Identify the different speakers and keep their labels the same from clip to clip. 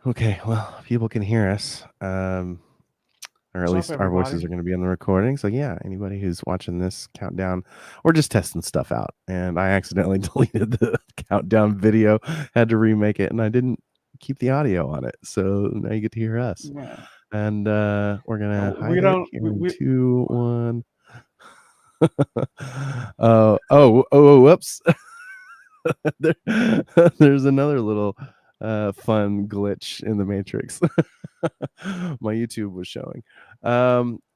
Speaker 1: Okay, well, people can hear us, or at
Speaker 2: What's up,
Speaker 1: least our voices
Speaker 2: everybody?
Speaker 1: are going to be on the recording. So yeah, anybody who's watching this countdown, we're just testing stuff out, and I accidentally deleted the countdown video, had to remake it, and I didn't keep the audio on it. So now you get to hear us,
Speaker 2: Yeah.
Speaker 1: and we're gonna
Speaker 2: We
Speaker 1: hide it
Speaker 2: don't.
Speaker 1: here
Speaker 2: We,
Speaker 1: in
Speaker 2: we
Speaker 1: two, one. Whoops. there, there's another little fun glitch in the matrix. My YouTube was showing.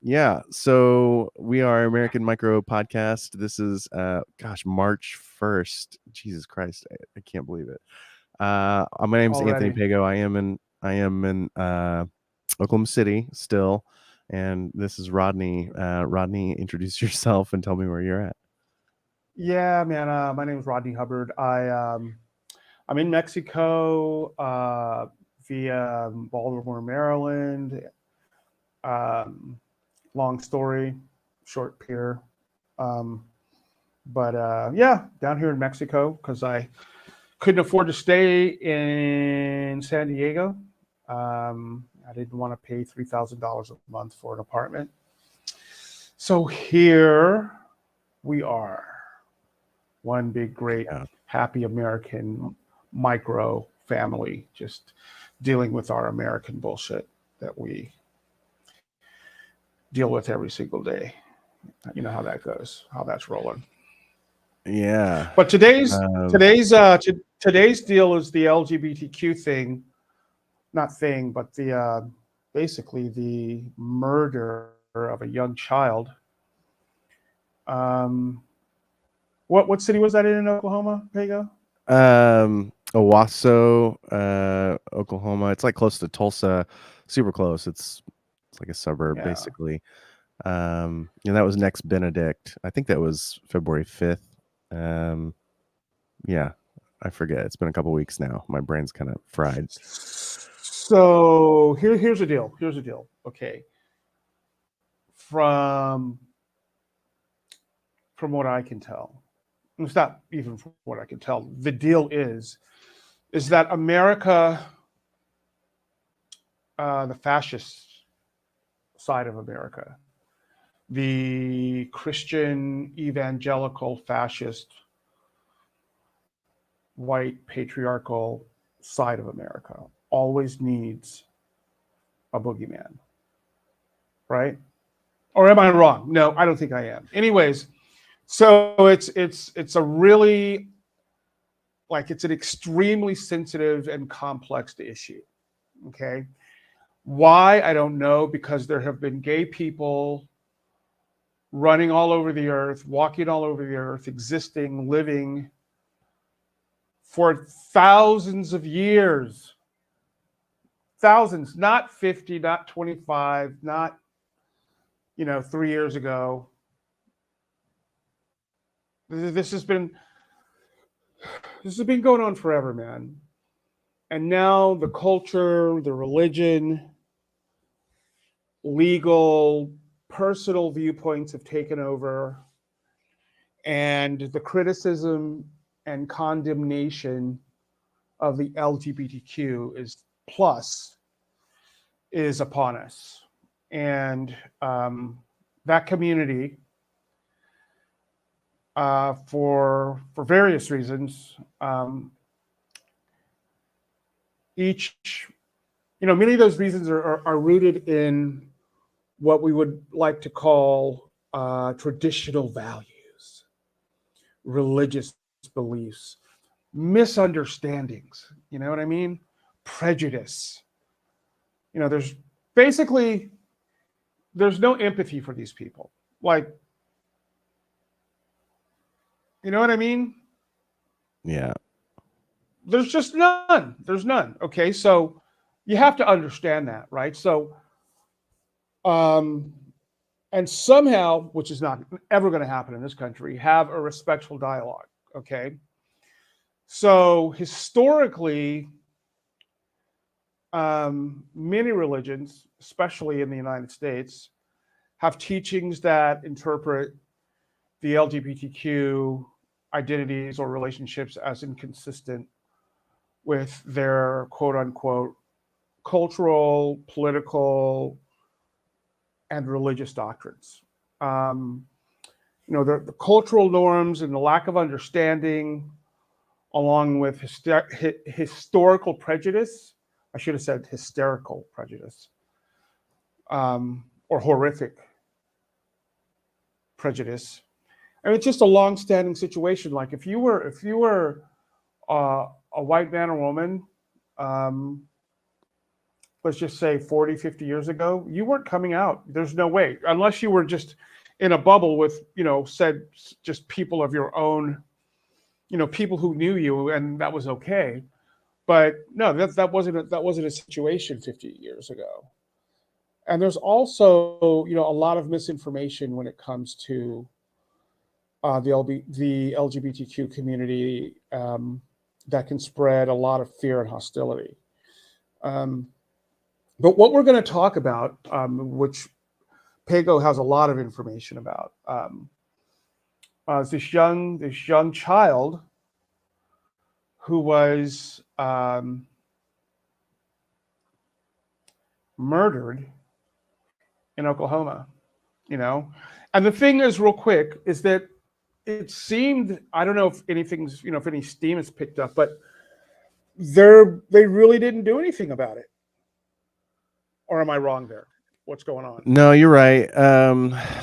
Speaker 1: Yeah, so we are American Micro Podcast. This is March 1st. Jesus Christ, I can't believe it. My name's Anthony
Speaker 2: already.
Speaker 1: Pago. I am in Oklahoma City still, and this is Rodney. Rodney, introduce yourself and tell me where you're at.
Speaker 2: Yeah, man. My name is Rodney Hubbard. I'm in Mexico via Baltimore, Maryland. Um, Long story, short here. Um, but yeah, down here in Mexico because I couldn't afford to stay in San Diego. I didn't want to pay $3,000 a month for an apartment. So here we are, one big, great,
Speaker 1: Yeah.
Speaker 2: happy American micro family, just dealing with our American bullshit that we deal with every single day. You know how that goes, how that's rolling.
Speaker 1: Yeah.
Speaker 2: But today's
Speaker 1: Um,
Speaker 2: today's uh, t- today's deal is the LGBTQ thing, not thing, but the basically the murder of a young child. Um, what city was that in Oklahoma, Pego?
Speaker 1: Owasso, Oklahoma. It's like close to Tulsa, super close. It's like a suburb
Speaker 2: Yeah.
Speaker 1: basically. And that was next Benedict. I think that was February 5th. Um, yeah, I forget. It's been a couple weeks now. My brain's kind of fried.
Speaker 2: So here's the deal. Here's the deal. Okay. From from what I can tell, it's not even from what I can tell. The deal is that America, the fascist side of America, the Christian evangelical fascist white patriarchal side of America, always needs a boogeyman, right? Or am I wrong? No, I don't think I am. Anyways, so it's a really, like, it's an extremely sensitive and complex issue. Okay. Why? I don't know, because there have been gay people running all over the earth, walking all over the earth, existing, living for thousands of years. Thousands, not 50, not 25, not, 3 years ago. This has been going on forever, man. And now the culture, the religion, legal, personal viewpoints have taken over, and the criticism and condemnation of the LGBTQ is plus is upon us, and that community, for various reasons, each many of those reasons are rooted in what we would like to call traditional values, religious beliefs, misunderstandings. You know what I mean? Prejudice. There's basically there's no empathy for these people. Like, you know what I mean?
Speaker 1: Yeah.
Speaker 2: There's just none. There's none. Okay, so you have to understand that, right? So, um, and somehow, which is not ever going to happen in this country, have a respectful dialogue. Okay, so historically, many religions, especially in the United States, have teachings that interpret the LGBTQ identities or relationships as inconsistent with their quote unquote cultural, political, and religious doctrines. Um, the cultural norms and the lack of understanding, along with historical prejudice. I should have said hysterical prejudice, or horrific prejudice. I mean, it's just a long-standing situation. Like if you were a white man or woman, um, let's just say 40, 50 years ago, you weren't coming out. There's no way, unless you were just in a bubble with, said just people of your own, people who knew you, and that was okay. But no, that wasn't a situation 50 years ago. And there's also, a lot of misinformation when it comes to the LGBTQ community, that can spread a lot of fear and hostility. Um, but what we're going to talk about, which Pago has a lot of information about, is this young child who was murdered in Oklahoma. And the thing is, real quick, is that it seemed, I don't know if anything's, if any steam is picked up, but they really didn't do anything about it. Or am I wrong there? What's going on?
Speaker 1: No, you're right.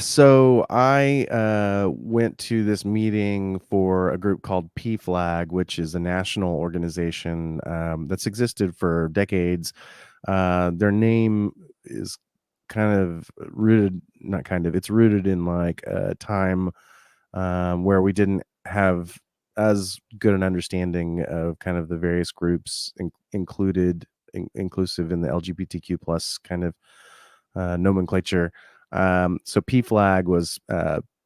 Speaker 1: So I went to this meeting for a group called PFLAG, which is a national organization that's existed for decades. Their name is kind of rooted, not kind of, it's rooted in like a time where we didn't have as good an understanding of kind of the various groups inclusive in the LGBTQ plus kind of nomenclature. So PFLAG was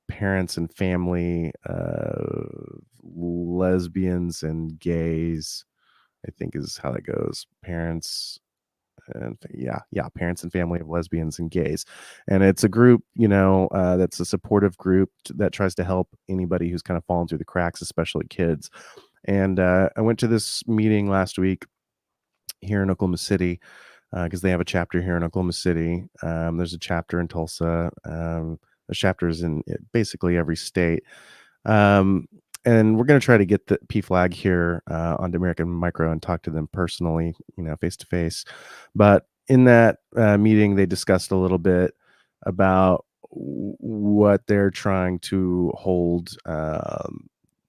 Speaker 1: parents and family, lesbians and gays, I think is how that goes. Parents and parents and family of lesbians and gays. And it's a group, that's a supportive group that tries to help anybody who's kind of fallen through the cracks, especially kids. And I went to this meeting last week here in Oklahoma City, because they have a chapter here in Oklahoma City. There's a chapter in Tulsa. There's chapters in basically every state. And we're going to try to get the PFLAG here onto American Micro and talk to them personally, face to face. But in that meeting, they discussed a little bit about what they're trying to hold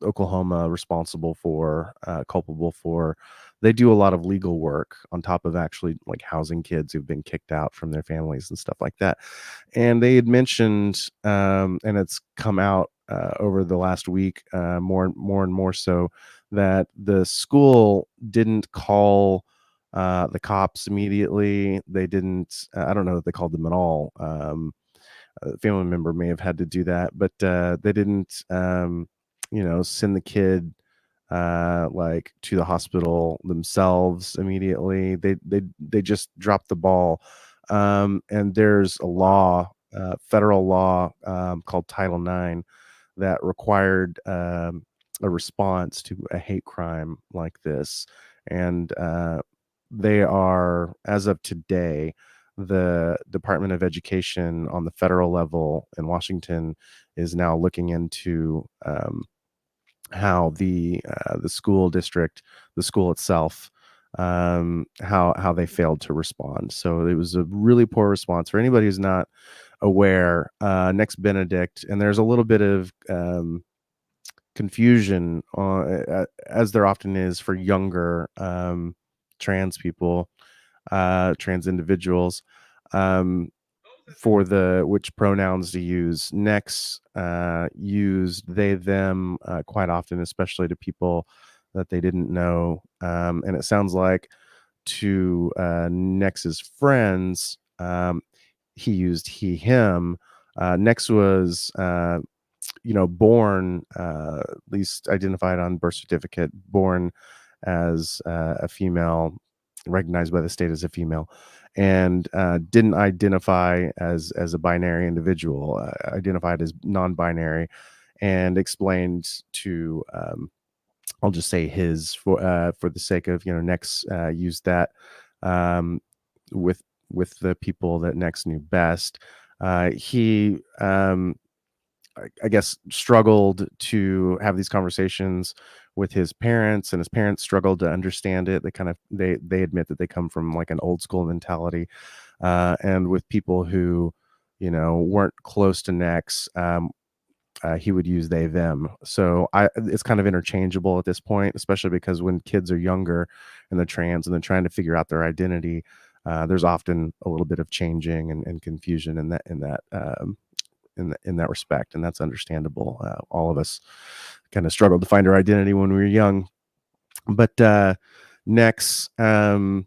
Speaker 1: Oklahoma responsible for, culpable for. They do a lot of legal work on top of actually like housing kids who've been kicked out from their families and stuff like that. And they had mentioned, and it's come out over the last week, more and more so, that the school didn't call the cops immediately. They didn't. I don't know that they called them at all. A family member may have had to do that, but they didn't. Send the kid like to the hospital themselves immediately. They just dropped the ball. And there's a law, federal law, called Title IX that required a response to a hate crime like this. And they are, as of today, the Department of Education on the federal level in Washington is now looking into how the school district, the school itself, how they failed to respond. So it was a really poor response. For anybody who's not aware, Next Benedict, and there's a little bit of confusion, as there often is for younger trans people, trans individuals, for which pronouns to use. Nex used they, them quite often, especially to people that they didn't know. And it sounds like to Nex's friends, he used he, him. Nex was, born, at least identified on birth certificate, born as a female, recognized by the state as a female, and didn't identify as a binary individual, identified as non-binary, and explained to, I'll just say his, for the sake of, Next used that with the people that Nex knew best. He I guess struggled to have these conversations with his parents, and his parents struggled to understand it. They admit that they come from like an old school mentality, and with people who, weren't close to Nex, he would use they them. So it's kind of interchangeable at this point, especially because when kids are younger and they're trans and they're trying to figure out their identity, there's often a little bit of changing and confusion in that respect, and that's understandable. All of us kind of struggled to find our identity when we were young, but Nex, had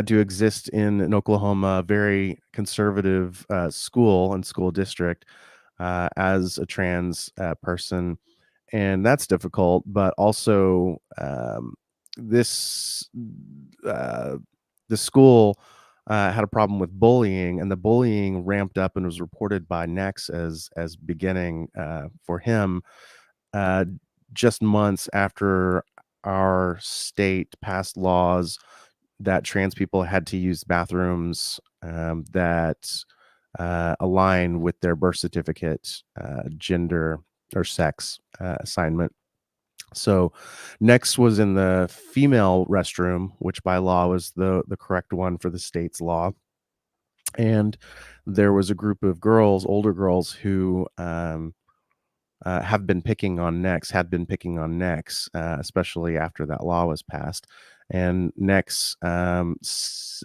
Speaker 1: to exist in an Oklahoma very conservative school and school district as a trans person, and that's difficult. But also, this the school had a problem with bullying, and the bullying ramped up and was reported by Nex as beginning for him uh, just months after our state passed laws that trans people had to use bathrooms that align with their birth certificate gender or sex assignment. So Next was in the female restroom, which by law was the correct one for the state's law. And there was a group of girls, older girls, who had been picking on Nex, especially after that law was passed. And Nex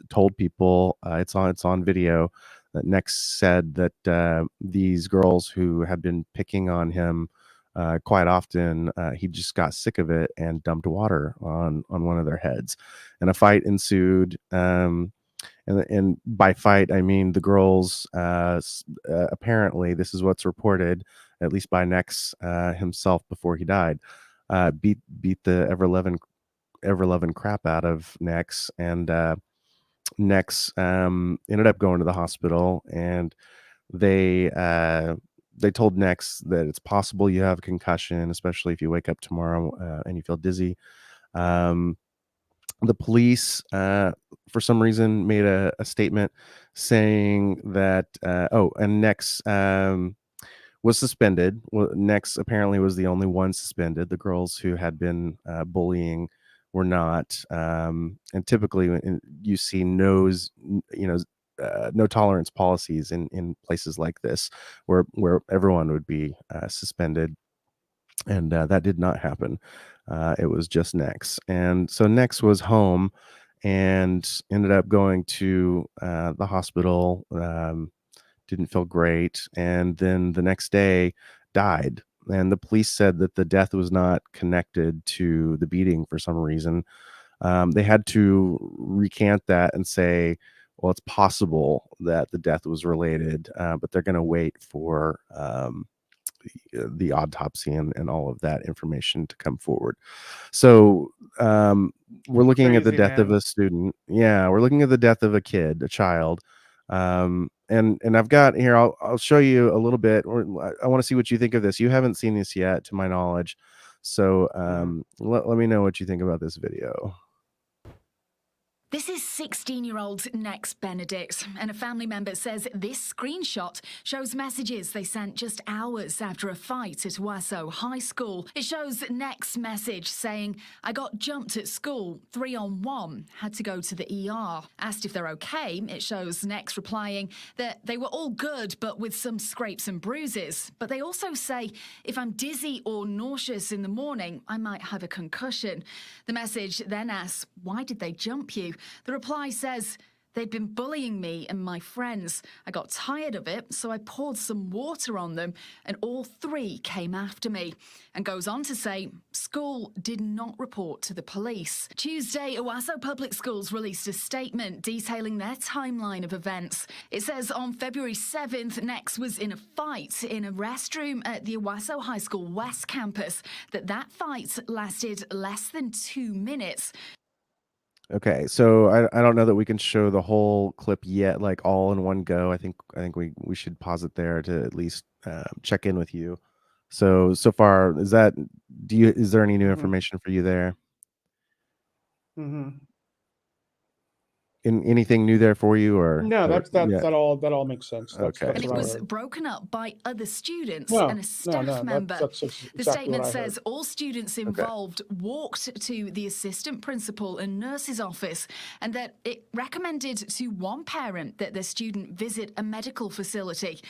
Speaker 1: told people, it's on video, that Nex said that these girls who had been picking on him quite often, he just got sick of it and dumped water on one of their heads, and a fight ensued. And by fight, I mean the girls, apparently, this is what's reported, at least by Nex himself before he died, beat the ever loving crap out of Nex, and Nex ended up going to the hospital, and they told Nex that it's possible you have a concussion, especially if you wake up tomorrow and you feel dizzy. The police, for some reason, made a statement saying that, and Nex was suspended. Well, Nex apparently was the only one suspended. The girls who had been bullying were not. And typically, you see no tolerance policies in places like this, where everyone would be suspended, and that did not happen. It was just Nex, and so Nex was home and ended up going to the hospital. Didn't feel great, and then the next day died. And the police said that the death was not connected to the beating for some reason. They had to recant that and say, well, it's possible that the death was related, but they're going to wait for the autopsy and all of that information to come forward. So we're looking at the death of a student. Yeah, we're looking at the death of a kid, a child. And I've got here, I'll show you a little bit. I want to see what you think of this. You haven't seen this yet, to my knowledge. So let me know what you think about this video.
Speaker 3: This is 16-year-old Nex Benedict, and a family member says this screenshot shows messages they sent just hours after a fight at Wasso High School. It shows Nex's message saying, "I got jumped at school, 3-on-1, had to go to the ER." Asked if they're okay, it shows Nex replying that they were all good, but with some scrapes and bruises. But they also say, "If I'm dizzy or nauseous in the morning, I might have a concussion." The message then asks, "Why did they jump you?" The reply says, "They'd been bullying me and my friends. I got tired of it, so I poured some water on them, and all three came after me." And goes on to say, school did not report to the police. Tuesday, Owasso Public Schools released a statement detailing their timeline of events. It says on February 7th, Nex was in a fight in a restroom at the Owasso High School West campus. That fight lasted less than 2 minutes.
Speaker 1: Okay, so I don't know that we can show the whole clip yet, like all in one go. I think we should pause it there to at least check in with you. So far, is there any new information for you there? anything new there for you, or
Speaker 2: No,
Speaker 1: yeah?
Speaker 2: that all makes sense.
Speaker 1: Okay.
Speaker 3: And it
Speaker 2: what I
Speaker 3: was
Speaker 2: heard.
Speaker 3: broken up by other students
Speaker 2: No,
Speaker 3: and a staff member.
Speaker 2: that's
Speaker 3: The
Speaker 2: exactly what
Speaker 3: statement
Speaker 2: I
Speaker 3: says
Speaker 2: heard.
Speaker 3: all students involved walked to the assistant principal and nurse's office, and that it recommended to one parent that their student visit a medical facility.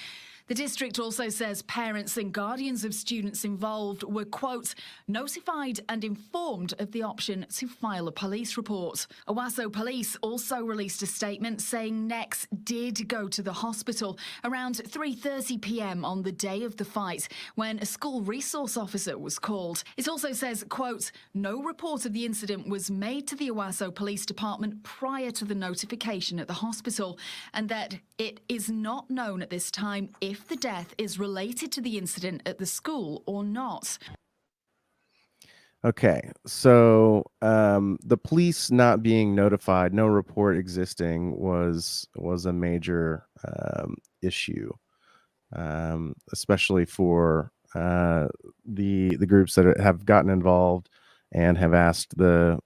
Speaker 3: The district also says parents and guardians of students involved were, quote, notified and informed of the option to file a police report. Owasso police also released a statement saying Nex did go to the hospital around 3:30 p.m. on the day of the fight when a school resource officer was called. It also says, quote, no report of the incident was made to the Owasso Police Department prior to the notification at the hospital, and that it is not known at this time if the death is related to the incident at the school or not.
Speaker 1: Okay, so the police not being notified, no report existing, was a major issue, especially for the groups that have gotten involved and have asked the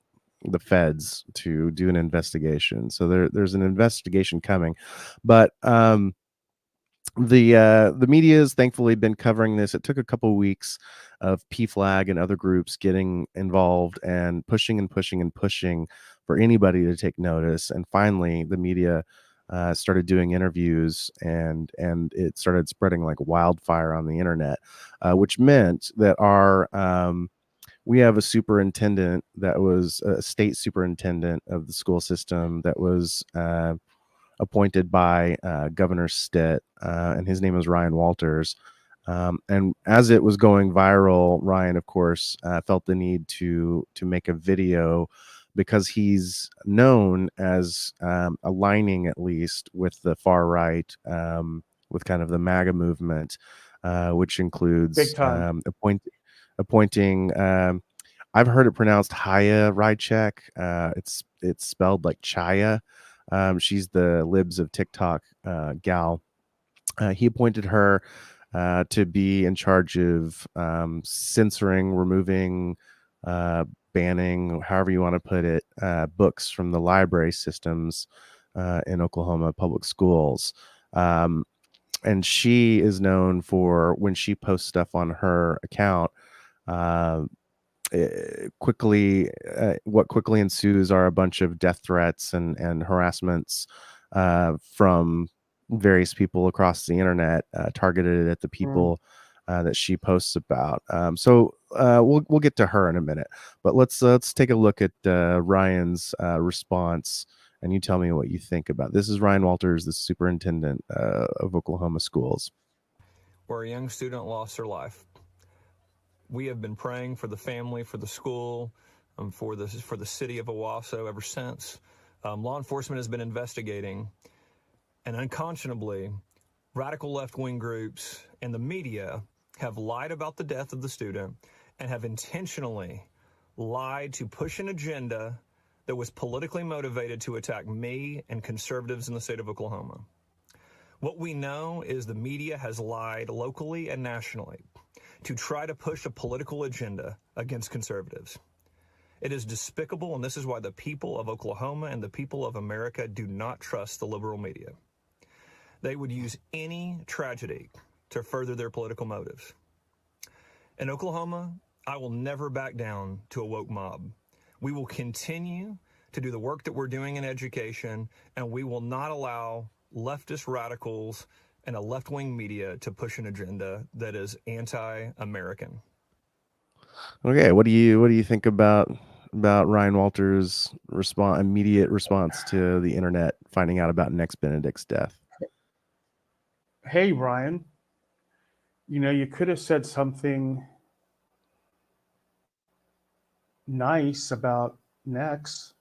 Speaker 1: feds to do an investigation. So there's an investigation coming, but the media has thankfully been covering this. It took a couple of weeks of PFLAG and other groups getting involved and pushing and pushing and pushing for anybody to take notice, and finally the media started doing interviews, and it started spreading like wildfire on the internet, which meant that our we have a superintendent that was a state superintendent of the school system that was appointed by Governor Stitt, and his name is Ryan Walters. And as it was going viral, Ryan, of course, felt the need to make a video because he's known as aligning, at least, with the far right, with kind of the MAGA movement, which includes
Speaker 2: Big time.
Speaker 1: appointing. I've heard it pronounced Haya Rychek. It's spelled like Chaya. She's the Libs of TikTok gal. He appointed her to be in charge of censoring, removing, banning, however you want to put it, books from the library systems in Oklahoma public schools. And she is known for, when she posts stuff on her account, what quickly ensues are a bunch of death threats and harassments from various people across the internet, targeted at the people that she posts about. So we'll get to her in a minute, but let's take a look at Ryan's response, and you tell me what you think about this. Is Ryan Walters, the superintendent of Oklahoma schools,
Speaker 4: where a young student lost her life. We have been praying for the family, for the school, for the city of Owasso ever since. Law enforcement has been investigating, and unconscionably, radical left-wing groups and the media have lied about the death of the student and have intentionally lied to push an agenda that was politically motivated to attack me and conservatives in the state of Oklahoma. What we know is the media has lied locally and nationally to try to push a political agenda against conservatives. It is despicable, and this is why the people of Oklahoma and the people of America do not trust the liberal media. They would use any tragedy to further their political motives. In Oklahoma, I will never back down to a woke mob. We will continue to do the work that we're doing in education, and we will not allow leftist radicals and a left-wing media to push an agenda that is anti-American.
Speaker 1: Okay, what do you think about Ryan Walters' immediate response to the internet finding out about Nex Benedict's death?
Speaker 2: Hey, Ryan, you could have said something nice about Nex.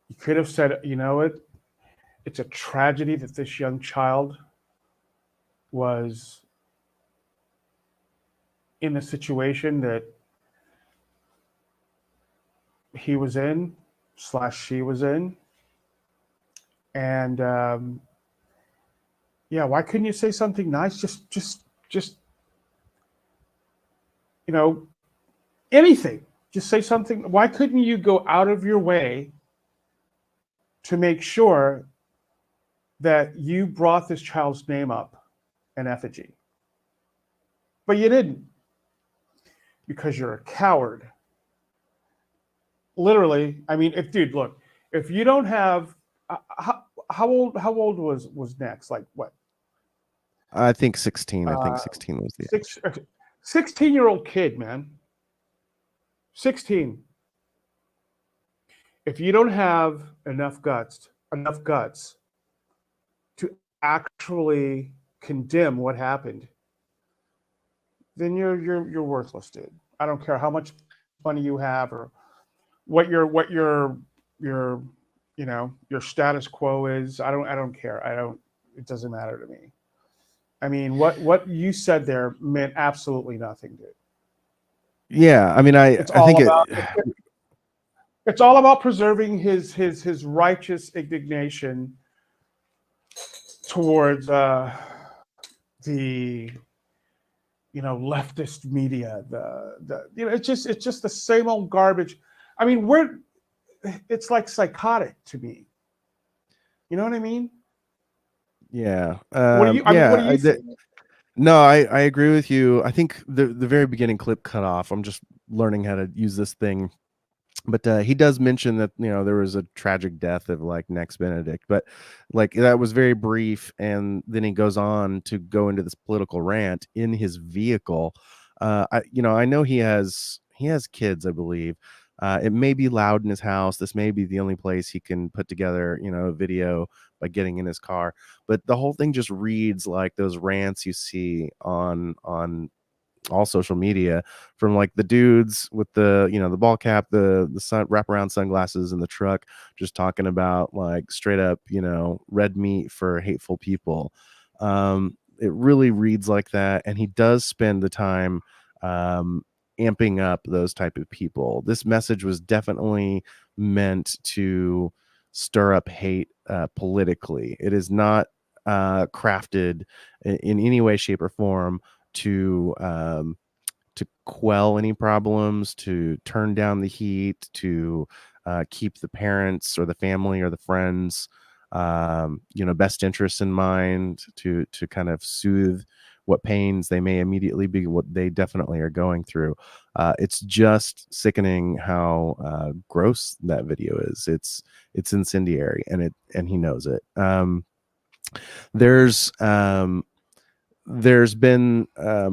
Speaker 2: You could have said, it's a tragedy that this young child was in the situation that he was in / she was in. And why couldn't you say something nice? Just anything. Just say something. Why couldn't you go out of your way to make sure that you brought this child's name up in effigy. But you didn't, because you're a coward. Literally, I mean, dude, look, if you don't have, how old was Next? Like what?
Speaker 1: I think 16. I think 16 was the age.
Speaker 2: 16-year-old kid, man. 16. If you don't have enough guts to actually condemn what happened, then you're worthless, dude. I don't care how much money you have or what your status quo is. I don't care. It doesn't matter to me. I mean, what you said there meant absolutely nothing, dude.
Speaker 1: Yeah, I mean,
Speaker 2: It's all about preserving his righteous indignation towards the leftist media. It's just the same old garbage. I mean, it's like psychotic to me. You know what I mean?
Speaker 1: Yeah.
Speaker 2: What do you? I mean, what do you think?
Speaker 1: No, I agree with you. I think the very beginning clip cut off. I'm just learning how to use this thing. But he does mention that, there was a tragic death of like Next Benedict, but like that was very brief. And then he goes on to go into this political rant in his vehicle. I know he has kids, I believe. It may be loud in his house. This may be the only place he can put together, a video by getting in his car. But the whole thing just reads like those rants you see on all social media, from like the dudes with the the ball cap, the wraparound sunglasses in the truck, just talking about like straight up red meat for hateful people. It really reads like that, and he does spend the time amping up those type of people. This message was definitely meant to stir up hate politically. It is not crafted in any way, shape, or form to quell any problems, to turn down the heat, to keep the parents or the family or the friends best interests in mind, to kind of soothe what pains they may immediately be, what they definitely are going through. It's just sickening how gross that video is. It's incendiary, and he knows it. There's been
Speaker 2: I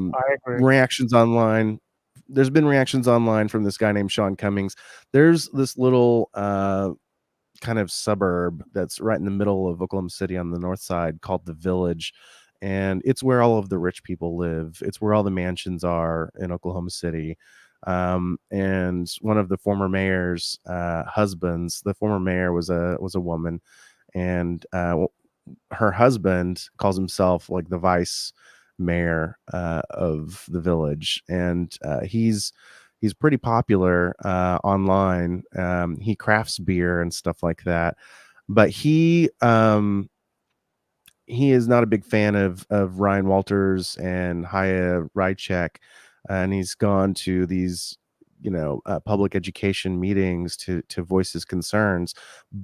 Speaker 2: agree.
Speaker 1: reactions online. There's been reactions online from this guy named Sean Cummings. There's this little kind of suburb that's right in the middle of Oklahoma City on the north side called the Village. And it's where all of the rich people live. It's where all the mansions are in Oklahoma City. And one of the former mayor's husbands, the former mayor was a woman, and her husband calls himself like the vice mayor of the Village, and he's pretty popular online. He crafts beer and stuff like that, but he is not a big fan of Ryan Walters and Haya Rychek, and he's gone to these public education meetings to voice his concerns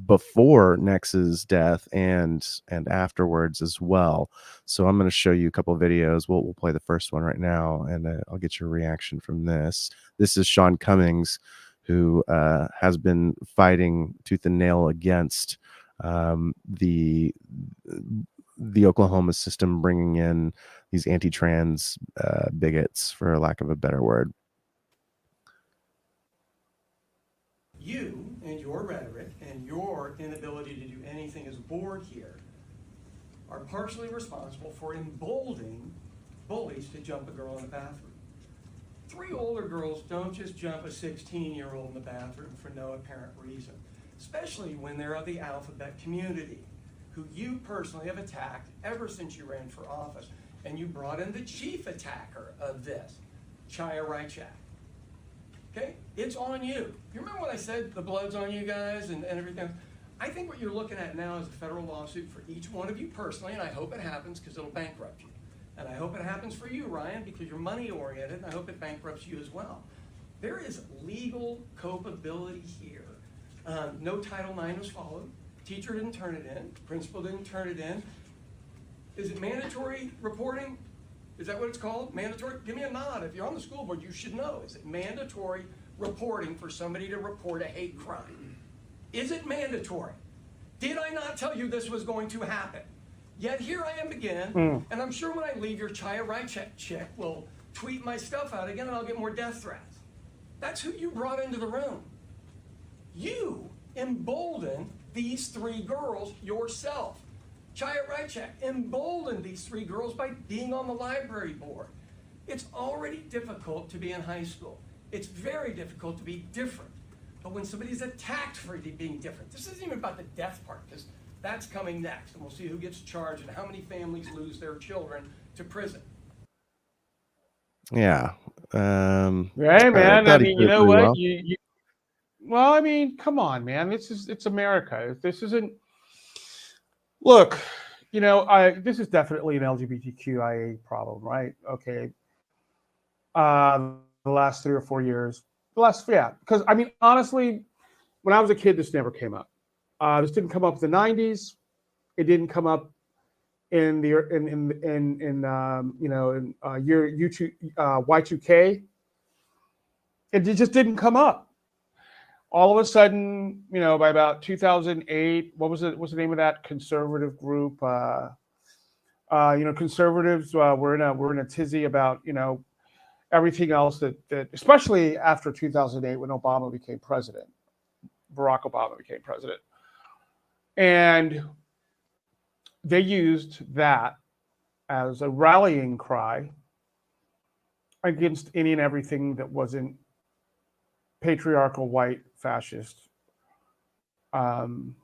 Speaker 1: before Nex's death and afterwards as well. So I'm going to show you a couple of videos. We'll play the first one right now, and I'll get your reaction from this. This is Sean Cummings, who has been fighting tooth and nail against the Oklahoma system bringing in these anti-trans bigots, for lack of a better word.
Speaker 5: You and your rhetoric and your inability to do anything as a board here are partially responsible for emboldening bullies to jump a girl in the bathroom. 3 older girls don't just jump a 16-year-old in the bathroom for no apparent reason, especially when they're of the alphabet community, who you personally have attacked ever since you ran for office. And you brought in the chief attacker of this, Chaya Rychak. Okay, it's on you. You remember when I said the blood's on you guys and everything? I think what you're looking at now is a federal lawsuit for each one of you personally, and I hope it happens because it'll bankrupt you. And I hope it happens for you, Ryan, because you're money-oriented, and I hope it bankrupts you as well. There is legal culpability here. No Title IX was followed. Teacher didn't turn it in. Principal didn't turn it in. Is it mandatory reporting? Is that what it's called? Mandatory? Give me a nod. If you're on the school board, you should know. Is it mandatory reporting for somebody to report a hate crime? Is it mandatory? Did I not tell you this was going to happen? Yet here I am again, and I'm sure when I leave, your Chaya Rychek chick will tweet my stuff out again, and I'll get more death threats. That's who you brought into the room. You emboldened these 3 girls yourself. Chaya Rychek emboldened these 3 girls by being on the library board. It's already difficult to be in high school. It's very difficult to be different. But when somebody's attacked for being different, this isn't even about the death part, because that's coming next, and we'll see who gets charged and how many families lose their children to prison.
Speaker 1: Yeah.
Speaker 2: Right, man. I mean, you know what?
Speaker 1: Well.
Speaker 2: Well, I mean, come on, man. It's America. This isn't. Look, you know, this is definitely an LGBTQIA problem, right? Okay. The last 3 or 4 years, because I mean, honestly, when I was a kid, this never came up. This didn't come up in the '90s. It didn't come up in the year Y2K. It just didn't come up. All of a sudden, you know, by about 2008, what's the name of that conservative group? Conservatives were in a tizzy about, you know, everything else that especially after 2008 when Barack Obama became president. And they used that as a rallying cry against any and everything that wasn't patriarchal, white, fascist, and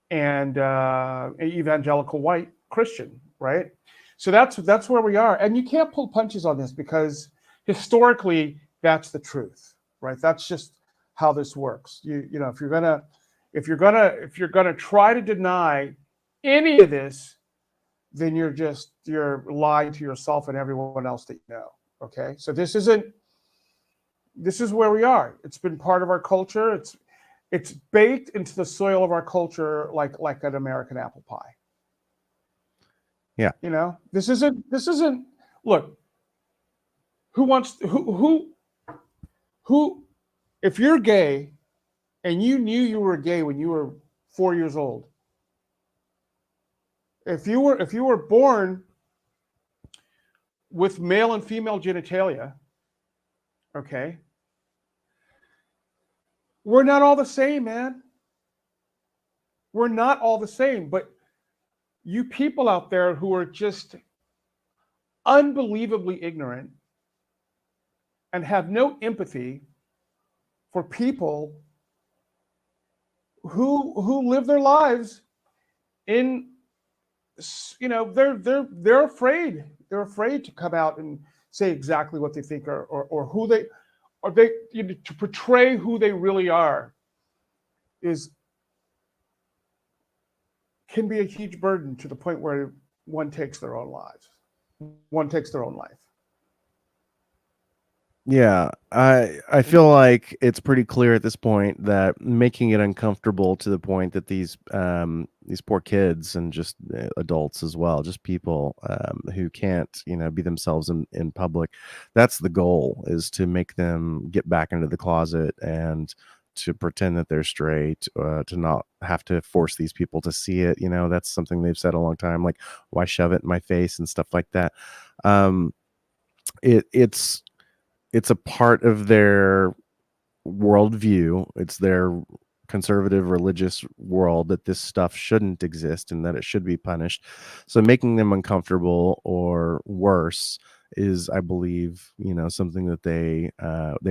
Speaker 2: evangelical white Christian, right? So that's where we are, and you can't pull punches on this because historically that's the truth, right? That's just how this works. You know, if you're gonna try to deny any of this, then you're lying to yourself and everyone else that you know. Okay, so this is where we are. It's been part of our culture. It's baked into the soil of our culture like an American apple pie.
Speaker 1: Yeah.
Speaker 2: You know, this isn't look, who if you're gay and you knew you were gay when you were 4 years old, if you were born with male and female genitalia, okay, we're not all the same, man. We're not all the same, but you people out there who are just unbelievably ignorant and have no empathy for people who live their lives in, you know, they're afraid. They're afraid to come out and say exactly what they think or who they to portray who they really are can be a huge burden to the point where one takes their own life.
Speaker 1: Yeah, I feel like it's pretty clear at this point that making it uncomfortable to the point that these poor kids and just adults as well, just people who can't, you know, be themselves in public. That's the goal, is to make them get back into the closet and to pretend that they're straight, to not have to force these people to see it. You know, that's something they've said a long time, like, why shove it in my face and stuff like that. It's a part of their worldview. It's their conservative religious world that this stuff shouldn't exist and that it should be punished. So making them uncomfortable or worse is, I believe, you know, something that they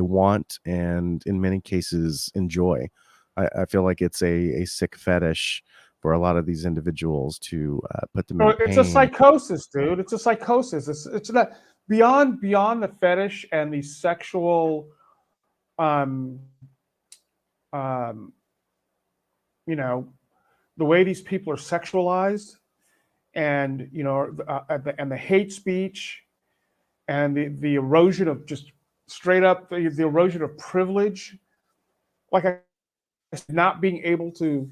Speaker 1: want and in many cases enjoy. I feel like it's a sick fetish for a lot of these individuals to put them in pain.
Speaker 2: It's a psychosis, dude. It's a psychosis. It's not beyond the fetish and the sexual, you know, the way these people are sexualized, and you know, and the hate speech, and the erosion of just straight up the erosion of privilege, like not being able to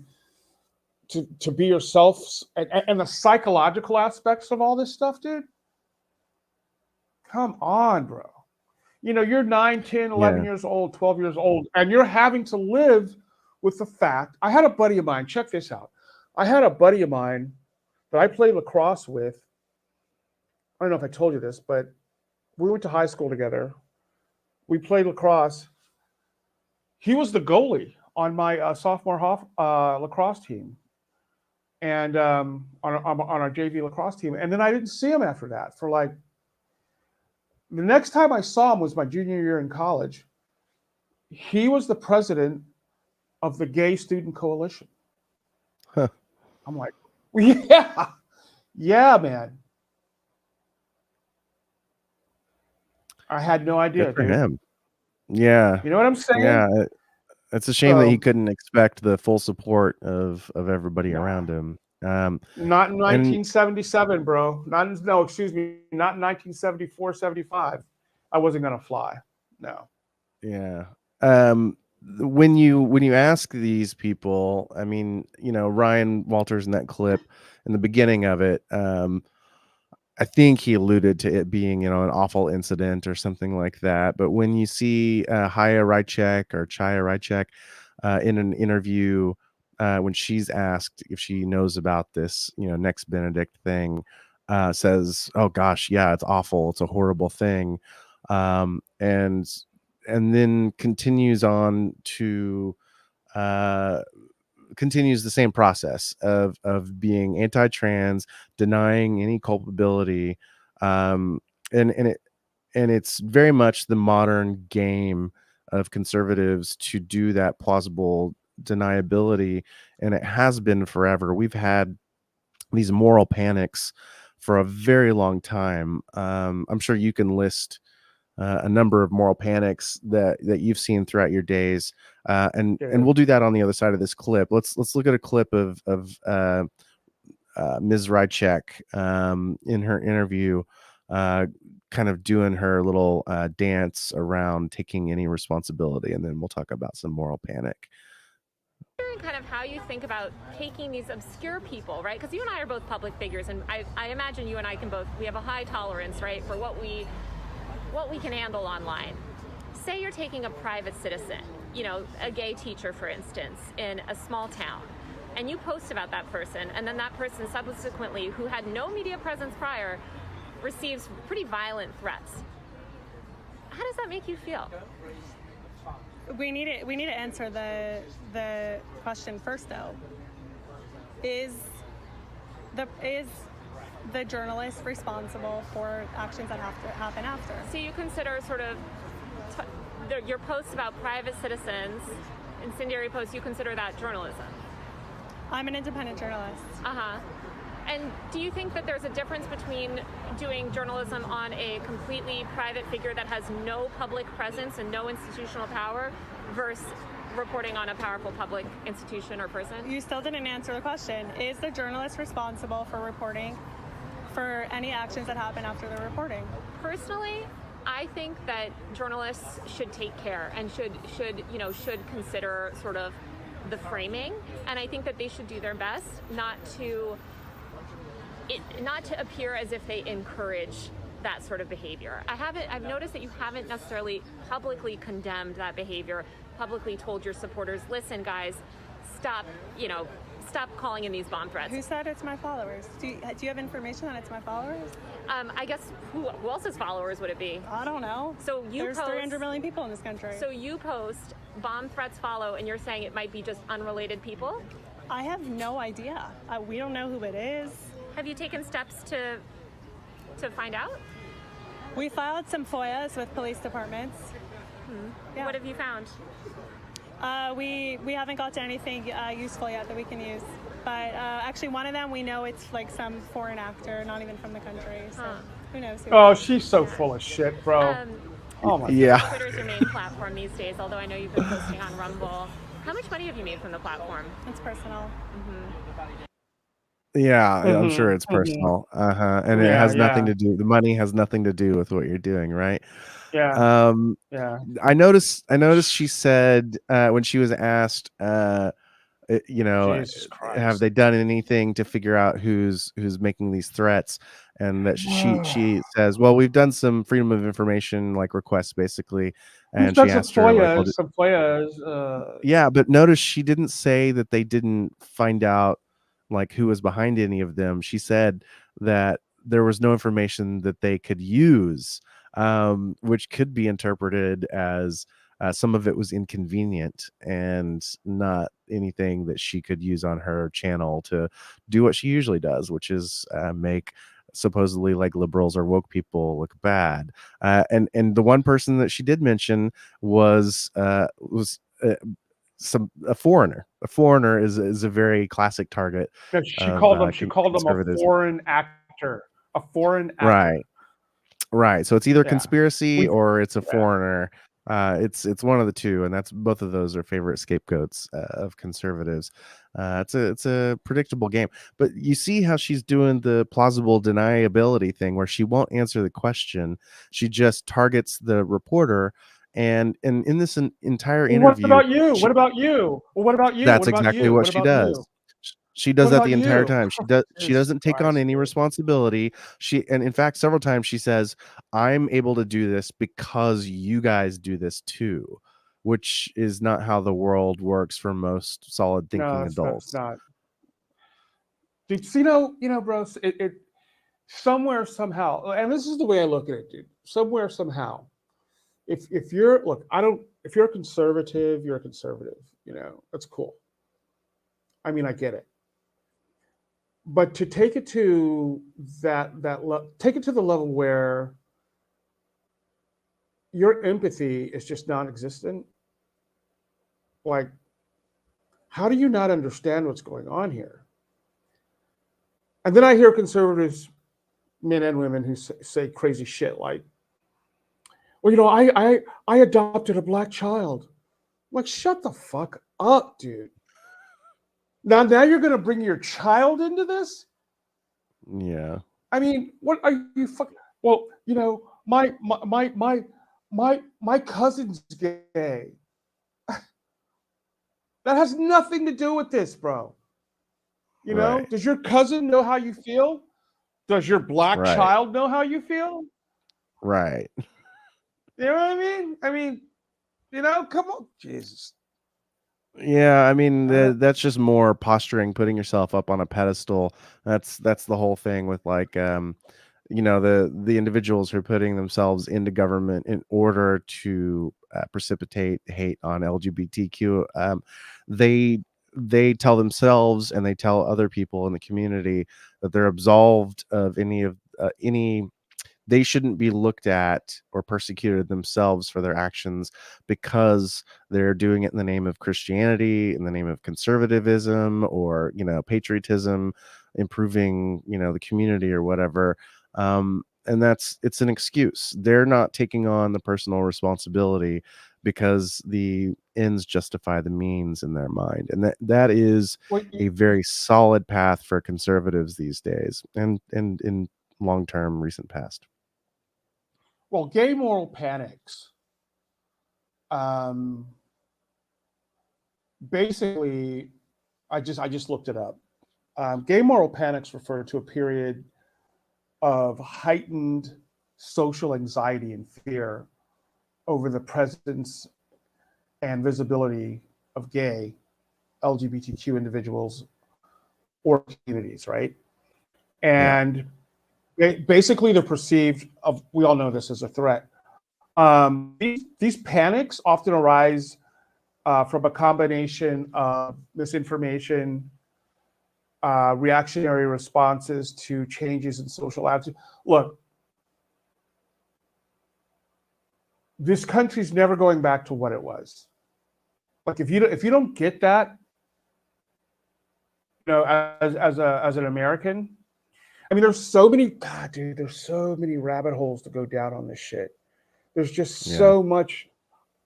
Speaker 2: to be yourself, and the psychological aspects of all this stuff, dude. Come on, bro. You know, you're 9, 10, 11
Speaker 1: Yeah.
Speaker 2: years old, 12 years old, and you're having to live with the fact. I had a buddy of mine, check this out. I had a buddy of mine that I played lacrosse with. I don't know if I told you this, but we went to high school together. We played lacrosse. He was the goalie on my sophomore lacrosse team, and on our JV lacrosse team. And then I didn't see him after that for like, the next time I saw him was my junior year in college. He was the president of the Gay Student Coalition.
Speaker 1: Huh.
Speaker 2: I'm like, yeah, man. I had no idea,
Speaker 1: Good for
Speaker 2: dude.
Speaker 1: him. Yeah.
Speaker 2: You know what I'm saying?
Speaker 1: Yeah. It's a shame that he
Speaker 2: So,
Speaker 1: couldn't expect the full support of everybody
Speaker 2: nah.
Speaker 1: around him.
Speaker 2: Not in
Speaker 1: And
Speaker 2: 1977, bro. Excuse me, not in 1974, 75. I wasn't gonna fly. No.
Speaker 1: yeah. When you ask these people, I mean, you know, Ryan Walters in that clip in the beginning of it, I think he alluded to it being, you know, an awful incident or something like that. But when you see Chaya Rychek in an interview, when she's asked if she knows about this, you know, Next Benedict thing, says, "Oh gosh, yeah, it's awful. It's a horrible thing," and then continues on to continues the same process of being anti-trans, denying any culpability, and it's very much the modern game of conservatives to do that plausible deniability, and it has been forever. We've had these moral panics for a very long time. I'm sure you can list a number of moral panics that you've seen throughout your days, and we'll do that on the other side of this clip. Let's look at a clip of Ms. Rychek in her interview, kind of doing her little dance around taking any responsibility, and then we'll talk about some moral panic.
Speaker 6: Kind of how you think about taking these obscure people, right? Because you and I are both public figures, and I imagine you and I we have a high tolerance, right, for what we can handle online. Say you're taking a private citizen, you know, a gay teacher, for instance, in a small town, and you post about that person, and then that person subsequently, who had no media presence prior, receives pretty violent threats. How does that make you feel?
Speaker 7: We need to answer the question first, though. Is the journalist responsible for actions that have to happen after?
Speaker 6: So you consider sort of your posts about private citizens, incendiary posts, you consider that journalism?
Speaker 7: I'm an independent journalist.
Speaker 6: And do you think that there's a difference between doing journalism on a completely private figure that has no public presence and no institutional power versus reporting on a powerful public institution or person?
Speaker 7: You still didn't answer the question. Is the journalist responsible for reporting for any actions that happen after the reporting?
Speaker 6: Personally, I think that journalists should take care and should consider sort of the framing, and I think that they should do their best not to appear as if they encourage that sort of behavior. I've noticed that you haven't necessarily publicly condemned that behavior, publicly told your supporters, listen guys, stop calling in these bomb threats.
Speaker 7: Who said it's my followers? Do you have information that it's my followers?
Speaker 6: I guess who else's followers would it be?
Speaker 7: I don't know.
Speaker 6: So
Speaker 7: there's 300 million people in this country.
Speaker 6: So you post bomb threats follow, and you're saying it might be just unrelated people?
Speaker 7: I have no idea. We don't know who it is.
Speaker 6: Have you taken steps to find out?
Speaker 7: We filed some FOIAs with police departments. Yeah.
Speaker 6: What have you found?
Speaker 7: We haven't got to anything useful yet that we can use. But actually, one of them, we know it's like some foreign actor, not even from the country. So who knows?
Speaker 2: Oh, she's so full of shit, bro. Oh my
Speaker 1: God.
Speaker 6: Twitter's your main platform these days, although I know you've been posting on Rumble. How much money have you made from the platform?
Speaker 7: It's personal.
Speaker 1: Yeah, I'm sure it's personal. And it has nothing to do. The money has nothing to do with what you're doing, right?
Speaker 2: Yeah.
Speaker 1: I noticed she said when she was asked,
Speaker 2: Jesus
Speaker 1: have
Speaker 2: Christ.
Speaker 1: they done anything to figure out who's making these threats? And that she says, well, we've done some freedom of information like requests basically,
Speaker 2: We've
Speaker 1: and
Speaker 2: done
Speaker 1: she
Speaker 2: some
Speaker 1: asked her like, well,
Speaker 2: FOIAs,
Speaker 1: yeah, but notice she didn't say that they didn't find out like who was behind any of them. She said that there was no information that they could use, which could be interpreted as some of it was inconvenient and not anything that she could use on her channel to do what she usually does, which is make supposedly like liberals or woke people look bad. And the one person that she did mention was a foreigner. A foreigner is a very classic target
Speaker 2: no, she
Speaker 1: of
Speaker 2: called him a
Speaker 1: conservatism.
Speaker 2: foreign actor. A foreign actor.
Speaker 1: Right. So it's either
Speaker 2: Yeah.
Speaker 1: conspiracy or it's a
Speaker 2: Yeah.
Speaker 1: foreigner. It's one of the two, and that's both of those are favorite scapegoats of conservatives. It's a predictable game, but you see how she's doing the plausible deniability thing, where she won't answer the question, she just targets the reporter, and in this entire
Speaker 2: Well, what
Speaker 1: interview,
Speaker 2: about you? What about you? Well, what about you?
Speaker 1: that's
Speaker 2: What about
Speaker 1: exactly
Speaker 2: you?
Speaker 1: what
Speaker 2: What
Speaker 1: she
Speaker 2: about you?
Speaker 1: does. She does
Speaker 2: What
Speaker 1: that
Speaker 2: about
Speaker 1: the entire
Speaker 2: you?
Speaker 1: time. She
Speaker 2: Jesus
Speaker 1: doesn't take on
Speaker 2: Christ,
Speaker 1: any
Speaker 2: dude.
Speaker 1: responsibility. And in fact, several times she says, "I'm able to do this because you guys do this too," which is not how the world works for most solid
Speaker 2: No,
Speaker 1: thinking
Speaker 2: that's
Speaker 1: adults.
Speaker 2: not. Dude, bro, it somewhere, somehow, and this is the way I look at it, dude. Somewhere, somehow, if you're look, I don't if you're a conservative, you're a conservative. That's cool. I mean, I get it. But to take it to take it to the level where your empathy is just non-existent, like, how do you not understand what's going on here? And then I hear conservatives, men and women, who say crazy shit like, well, I adopted a black child. I'm like, shut the fuck up, dude. Now you're going to bring your child into this?
Speaker 1: Yeah.
Speaker 2: I mean, what are you fucking? Well, my cousin's gay. That has nothing to do with this, bro.
Speaker 1: Right.
Speaker 2: Does your cousin know how you feel? Does your black
Speaker 1: Right.
Speaker 2: child know how you feel?
Speaker 1: Right.
Speaker 2: You know what I mean? Come on, Jesus.
Speaker 1: Yeah, I mean that's just more posturing, putting yourself up on a pedestal. That's the whole thing with like the individuals who are putting themselves into government in order to precipitate hate on LGBTQ. They tell themselves and they tell other people in the community that they're absolved of any they shouldn't be looked at or persecuted themselves for their actions because they're doing it in the name of Christianity, in the name of conservatism, or patriotism, improving the community or whatever. And it's an excuse. They're not taking on the personal responsibility because the ends justify the means in their mind, and that is
Speaker 2: Well,
Speaker 1: a very solid path for conservatives these days, and in long-term recent past.
Speaker 2: well, gay moral panics. Basically, I just looked it up. Gay moral panics refer to a period of heightened social anxiety and fear over the presence and visibility of gay, LGBTQ individuals or communities, right? And basically, they're perceived we all know this as a threat. These panics often arise from a combination of misinformation, reactionary responses to changes in social attitude. Look, this country's never going back to what it was. Like, if you don't get that, as an American, I mean, there's so many rabbit holes to go down on this shit. There's just so much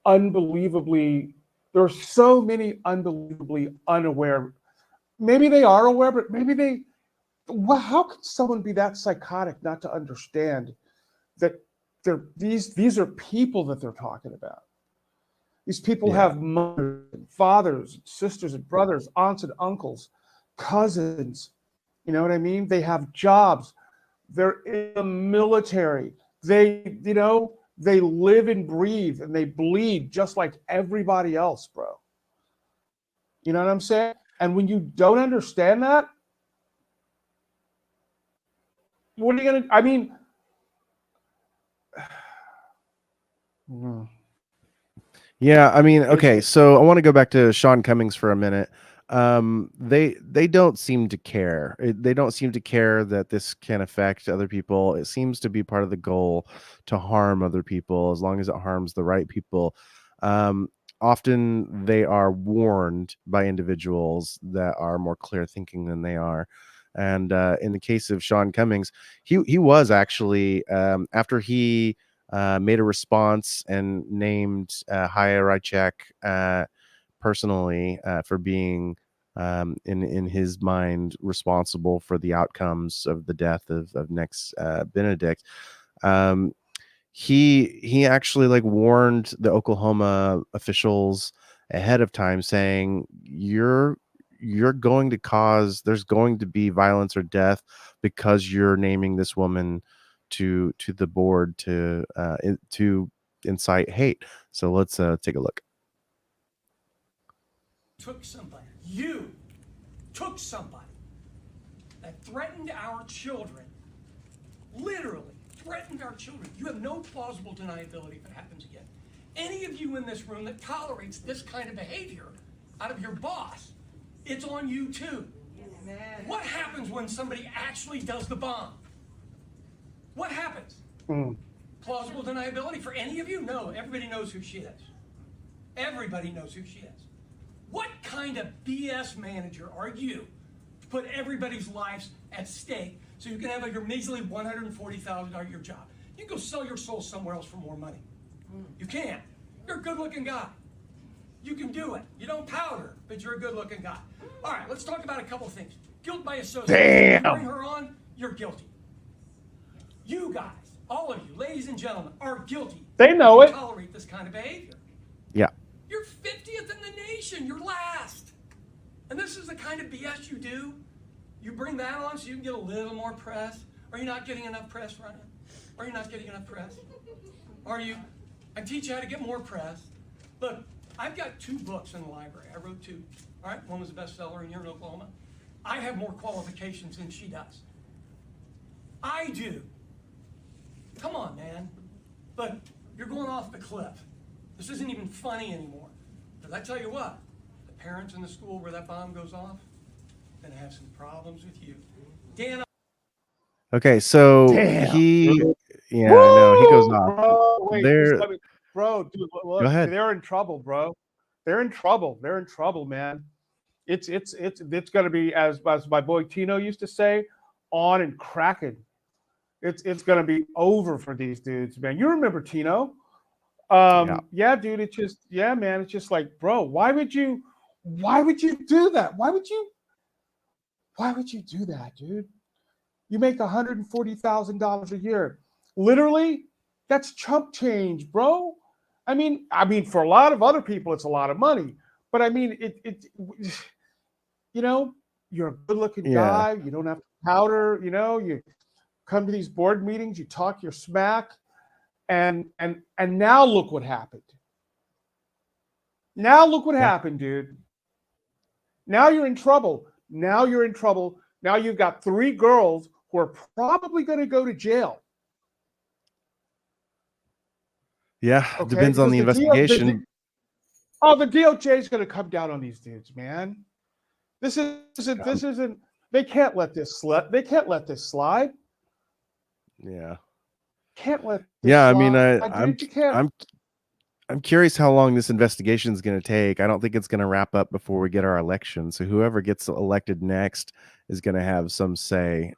Speaker 2: there are so many unbelievably unaware. Maybe they are aware, but how could someone be that psychotic not to understand that these are people that they're talking about? These people
Speaker 1: Yeah.
Speaker 2: have mothers, fathers, sisters, and brothers, aunts and uncles, cousins. You know what I mean? They have jobs. They're in the military. They, they live and breathe and they bleed just like everybody else, bro. You know what I'm saying? And when you don't understand that, what are you gonna? I mean,
Speaker 1: Yeah, I mean, okay, so I want to go back to Sean Cummings for a minute. They don't seem to care. They don't seem to care that this can affect other people. It seems to be part of the goal to harm other people as long as it harms the right people. Often they are warned by individuals that are more clear thinking than they are. And in the case of Sean Cummings, he was actually after he made a response and named Haya Rychek personally for being in his mind responsible for the outcomes of the death of Nex Benedict. He actually like warned the Oklahoma officials ahead of time, saying you're going to cause, there's going to be violence or death because you're naming this woman to the board to incite hate. So let's take a look.
Speaker 5: You took somebody that threatened our children, literally threatened our children. You have no plausible deniability if it happens again. Any of you in this room that tolerates this kind of behavior out of your boss, it's on you too. Amen. What happens when somebody actually does the bomb? What happens? Plausible deniability for any of you? No, everybody knows who she is. Everybody knows who she is. What kind of BS manager are you to put everybody's lives at stake so you can have your measly $140,000 your job? You can go sell your soul somewhere else for more money. You can't. You're a good-looking guy. You can do it. You don't powder, but you're a good-looking guy. All right, let's talk about a couple of things. Guilt by association.
Speaker 2: Damn.
Speaker 5: You bring her on, you're guilty. You guys, all of you, ladies and gentlemen, are guilty.
Speaker 2: They know
Speaker 5: You
Speaker 2: it.
Speaker 5: tolerate this kind of behavior.
Speaker 1: Yeah.
Speaker 5: You're 50th in the nation. You're last. And this is the kind of BS you do. You bring that on so you can get a little more press. Are you not getting enough press, Ryan? Are you not getting enough press? Are you? I teach you how to get more press. Look, I've got 2 books in the library. I wrote 2. All right, one was a bestseller in here in Oklahoma. I have more qualifications than she does. I do. Come on, man. Look, you're going off the cliff. This isn't even funny anymore. Because I tell you what, the parents in the school where that bomb goes off, gonna have some problems with you. Dan.
Speaker 1: Okay, so
Speaker 2: Damn.
Speaker 1: I know he goes off.
Speaker 2: Bro, wait,
Speaker 1: There,
Speaker 2: bro, dude, look,
Speaker 1: go ahead.
Speaker 2: they're in trouble, bro. They're in trouble. They're in trouble, man. It's gonna be, as my boy Tino used to say, on and cracking. It's gonna be over for these dudes, man. You remember Tino? Yeah, dude. It's just, yeah, man. It's just like, bro, why would you do that? Why would you do that, dude? You make $140,000 a year. Literally, that's chump change, bro. I mean, for a lot of other people, it's a lot of money. But I mean, you're a good-looking guy. You don't have to powder. You come to these board meetings. You talk your smack, and now look what happened. Now look what happened, dude. Now you're in trouble. Now you've got 3 girls who are probably going to go to jail.
Speaker 1: Yeah,
Speaker 2: Okay?
Speaker 1: depends on the investigation.
Speaker 2: The DOJ is going to come down on these dudes, man. This isn't. They can't let this slip. They can't let this slide.
Speaker 1: Yeah.
Speaker 2: Can't let.
Speaker 1: Yeah, I
Speaker 2: slide.
Speaker 1: mean,
Speaker 2: You can't.
Speaker 1: I'm curious how long this investigation is going to take. I don't think it's going to wrap up before we get our election. So whoever gets elected next is going to have some say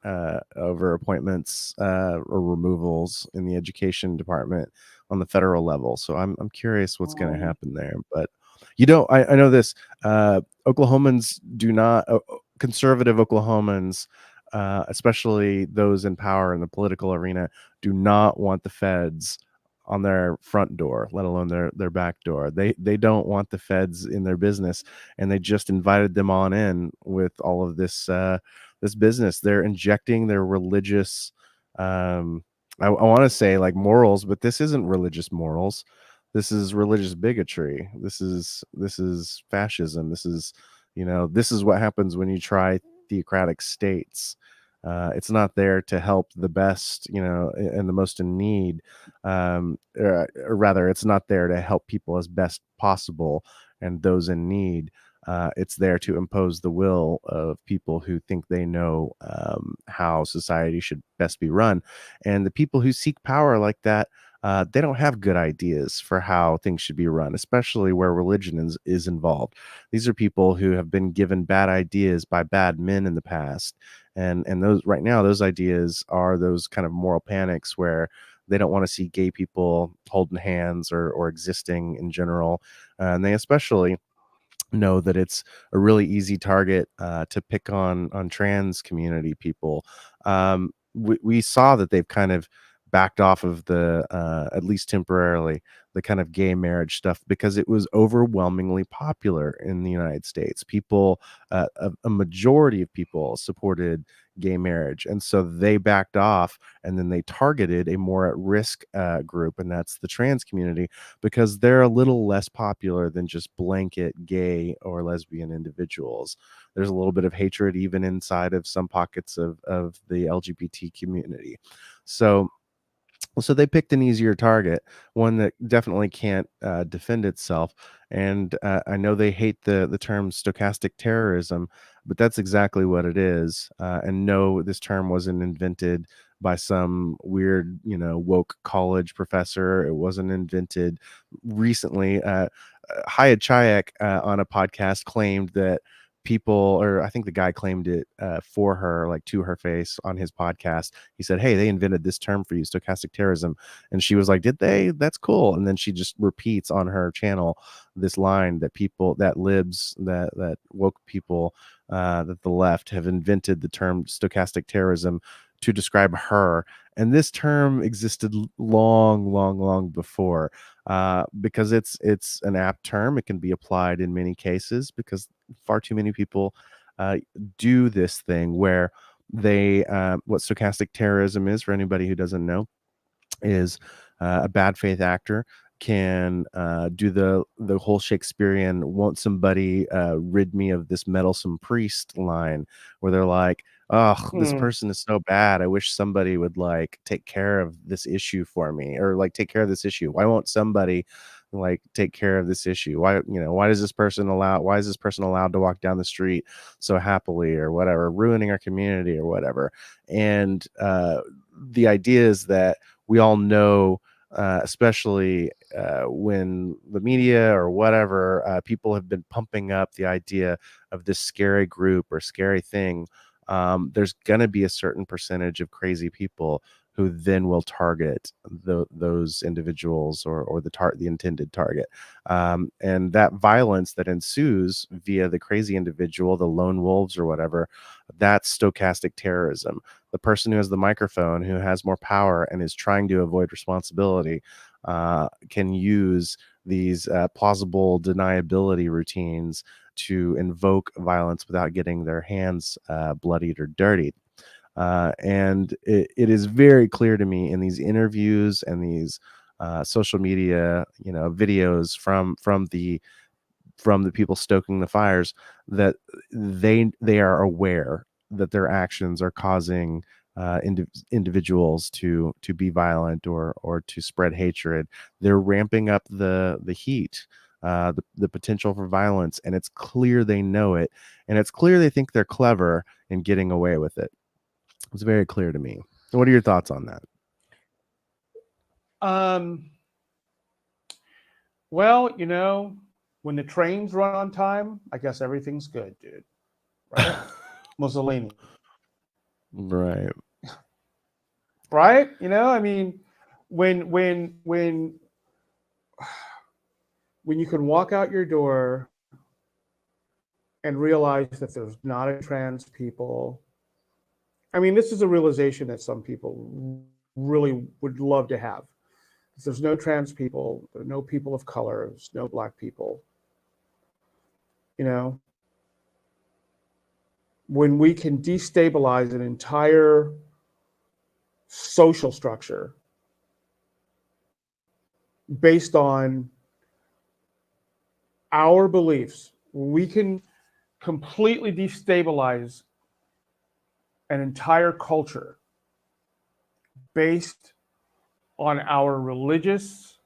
Speaker 1: over appointments or removals in the education department on the federal level. So I'm curious what's going to happen there. But I know this. Oklahomans do not, conservative Oklahomans, especially those in power in the political arena, do not want the feds on their front door, let alone their back door. They don't want the feds in their business, and they just invited them on in with all of this this business. They're injecting their religious, I want to say like morals, but this isn't religious morals. This is religious bigotry. This is fascism. This is, this is what happens when you try theocratic states. It's not there to help the best, and the most in need. Or rather, it's not there to help people as best possible and those in need. It's there to impose the will of people who think they know how society should best be run. And the people who seek power like that, they don't have good ideas for how things should be run, especially where religion is involved. These are people who have been given bad ideas by bad men in the past. And those right now, those ideas are those kind of moral panics where they don't want to see gay people holding hands or existing in general. And they especially know that it's a really easy target to pick on trans community people. We saw that they've kind of backed off of the at least temporarily, the kind of gay marriage stuff, because it was overwhelmingly popular in the United States. People, a majority of people supported gay marriage, and so they backed off, and then they targeted a more at risk group, and that's the trans community, because they're a little less popular than just blanket gay or lesbian individuals. There's a little bit of hatred even inside of some pockets of the LGBT community. So they picked an easier target, one that definitely can't defend itself. And I know they hate the term stochastic terrorism, but that's exactly what it is. And no, this term wasn't invented by some weird, woke college professor. It wasn't invented recently. Hayat Chayek on a podcast claimed that people, or I think the guy claimed it for her, like to her face on his podcast. He said, "Hey, they invented this term for you, stochastic terrorism." And she was like, "Did they? That's cool." And then she just repeats on her channel this line that people, that libs, that woke people, that the left have invented the term stochastic terrorism to describe her. And this term existed long, long, long before, because it's an apt term. It can be applied in many cases because far too many people do this thing where they, what stochastic terrorism is, for anybody who doesn't know, is a bad faith actor can do the whole Shakespearean "won't somebody rid me of this meddlesome priest" line, where they're like, "Oh, this person is so bad. I wish somebody would like take care of this issue for me, or like take care of this issue. Why won't somebody like take care of this issue? Why is this person allowed to walk down the street so happily, or whatever, ruining our community or whatever?" And the idea is that we all know, especially when the media or whatever, people have been pumping up the idea of this scary group or scary thing. There's going to be a certain percentage of crazy people who then will target those individuals or the intended target. And that violence that ensues via the crazy individual, the lone wolves or whatever, that's stochastic terrorism. The person who has the microphone, who has more power and is trying to avoid responsibility, can use these plausible deniability routines to invoke violence without getting their hands bloodied or dirtied. And it is very clear to me in these interviews and these social media, videos from the people stoking the fires, that they are aware that their actions are causing individuals to be violent or to spread hatred. They're ramping up the heat, the potential for violence, and it's clear they know it, and it's clear they think they're clever in getting away with it. It's very clear to me. What are your thoughts on that?
Speaker 2: Well, when the trains run on time, I guess everything's good, dude. Right? Mussolini.
Speaker 1: Right.
Speaker 2: Right? I mean, when you can walk out your door and realize that there's not a trans people. I mean, this is a realization that some people really would love to have. There's no trans people, there are no people of color, there's no black people. You know, when we can destabilize an entire social structure based on our beliefs, we can completely destabilize an entire culture based on our religious,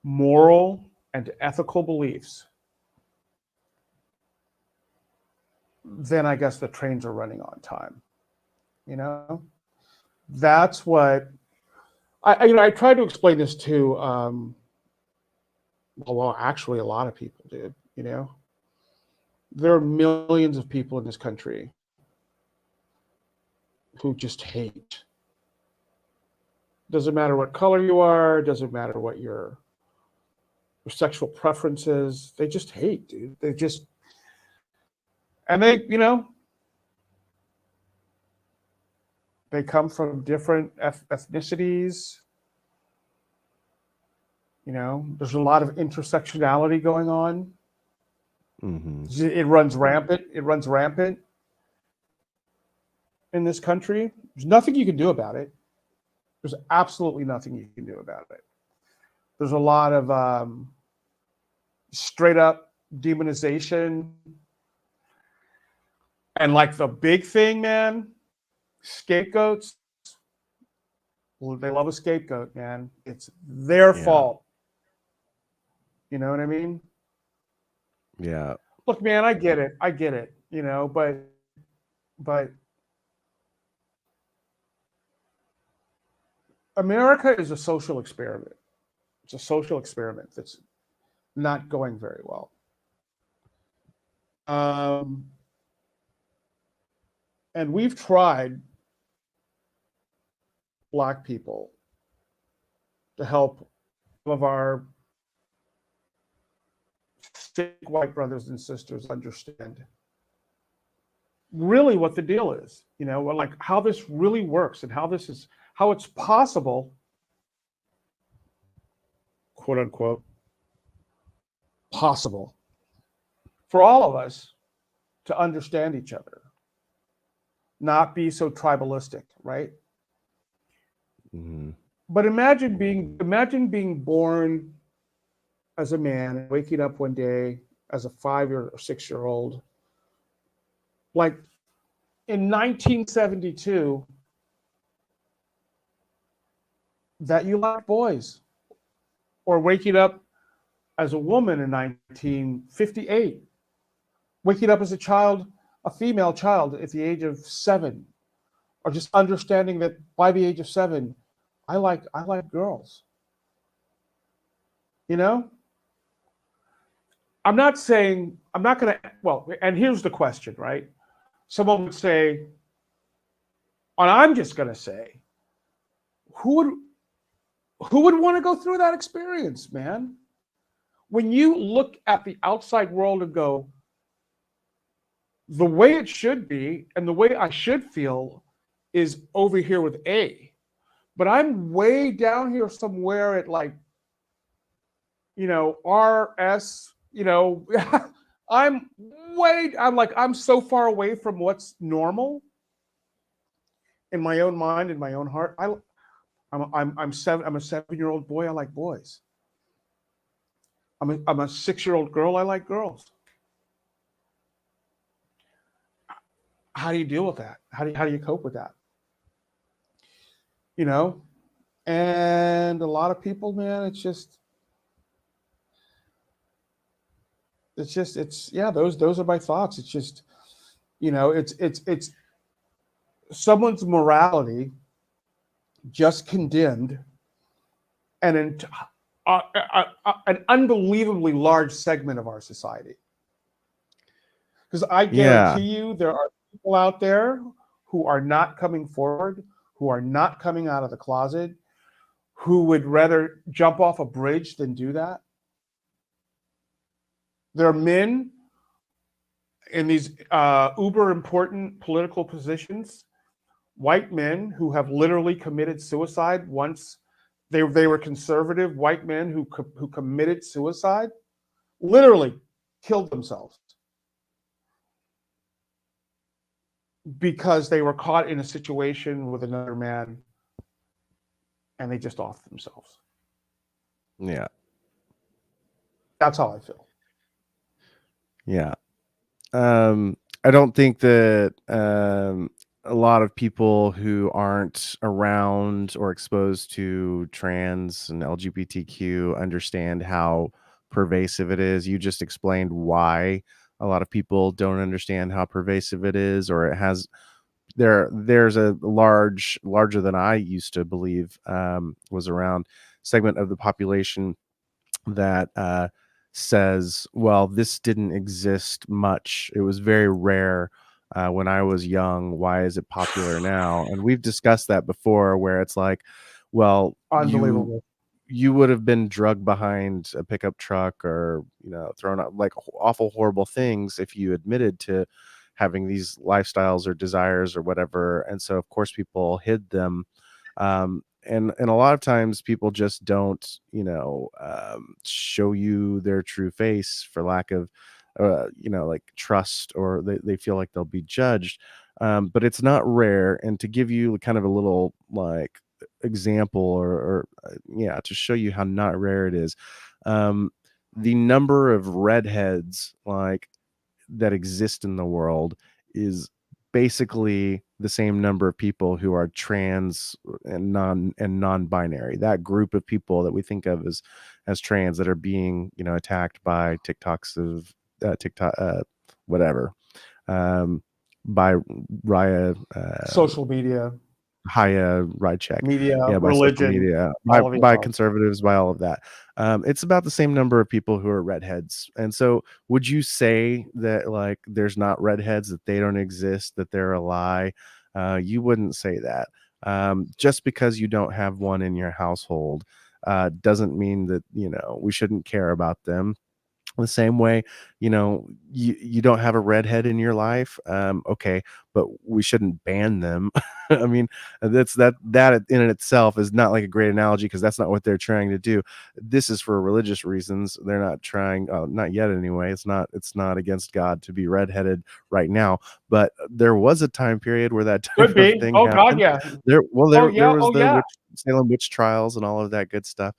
Speaker 2: moral, and ethical beliefs, then I guess the trains are running on time. You know, that's what I tried to explain this to. Well, actually, a lot of people did. You know, there are millions of people in this country who just hate. Doesn't matter what color you are. Doesn't matter what your sexual preferences. They just hate, dude. They just, and they, you know, they come from different ethnicities. You know, there's a lot of intersectionality going on.
Speaker 1: Mm-hmm.
Speaker 2: It runs rampant. It runs rampant in this country. There's nothing you can do about it. There's absolutely nothing you can do about it. There's a lot of straight up demonization. And like the big thing, man, scapegoats. Well, they love a scapegoat, man. It's their fault. You know what I mean?
Speaker 1: Yeah.
Speaker 2: Look, man, I get it, you know, but America is a social experiment. It's a social experiment that's not going very well. And we've tried, Black people, to help some of our sick white brothers and sisters understand really what the deal is, you know, like how this really works and how it's possible, quote unquote, possible for all of us to understand each other, not be so tribalistic, right?
Speaker 1: Mm-hmm.
Speaker 2: But imagine being born as a man and waking up one day as a 5 or 6 year old, like in 1972, that you like boys, or waking up as a woman in 1958, waking up as a child, a female child at the age of 7, or just understanding that by the age of 7, I like girls. You know? I'm not gonna, well, and here's the question, right? Someone would say, and I'm just gonna say, who would want to go through that experience, man? When you look at the outside world and go, the way it should be and the way I should feel is over here with A, but I'm way down here somewhere at like, you know, RS, you know, I'm so far away from what's normal in my own mind, in my own heart. I'm a 7-year-old boy. I like boys. I'm a 6-year-old girl. I like girls. How do you deal with that? How do you cope with that? You know, and a lot of people, man, it's yeah, those are my thoughts. It's just, you know, it's someone's morality just condemned an unbelievably large segment of our society. Because I guarantee you there are people out there who are not coming forward, who are not coming out of the closet, who would rather jump off a bridge than do that. There are men in these uber important political positions, white men who have literally committed suicide once They were conservative white men who committed suicide, literally killed themselves because they were caught in a situation with another man and they just offed themselves.
Speaker 1: Yeah.
Speaker 2: That's how I feel.
Speaker 1: Yeah. I don't think that a lot of people who aren't around or exposed to trans and LGBTQ understand how pervasive it is. You just explained why a lot of people don't understand how pervasive it is, or it has there's a larger than I used to believe was around segment of the population that says, well, this didn't exist much. It was very rare when I was young. Why is it popular now? And we've discussed that before, where it's like, well,
Speaker 2: Unbelievable.
Speaker 1: you would have been drugged behind a pickup truck, or thrown out like awful horrible things if you admitted to having these lifestyles or desires or whatever. And so of course people hid them. And a lot of times people just don't show you their true face for lack of like trust, or they feel like they'll be judged. But it's not rare. And to give you kind of a little like example, or yeah, to show you how not rare it is, the number of redheads like that exist in the world is basically the same number of people who are trans and non-binary. That group of people that we think of as trans, that are being attacked by TikToks of TikTok whatever, by Raya
Speaker 2: Social media,
Speaker 1: Haya ride check,
Speaker 2: media,
Speaker 1: yeah, by social
Speaker 2: religion,
Speaker 1: media,
Speaker 2: all of the
Speaker 1: by
Speaker 2: above.
Speaker 1: conservatives, by all of that. It's about the same number of people who are redheads. And so would you say that like there's not redheads, that they don't exist, that they're a lie? You wouldn't say that. Just because you don't have one in your household doesn't mean that we shouldn't care about them. The same way, you don't have a redhead in your life, okay, but we shouldn't ban them. I mean, that in itself is not like a great analogy, because that's not what they're trying to do. This is for religious reasons. They're not trying, not yet anyway. It's not against God to be redheaded right now, but there was a time period where that type
Speaker 2: Could
Speaker 1: of
Speaker 2: be.
Speaker 1: thing
Speaker 2: Oh God,
Speaker 1: happened.
Speaker 2: yeah.
Speaker 1: There
Speaker 2: Oh yeah.
Speaker 1: was
Speaker 2: Oh
Speaker 1: the
Speaker 2: yeah.
Speaker 1: Salem witch trials and all of that good stuff.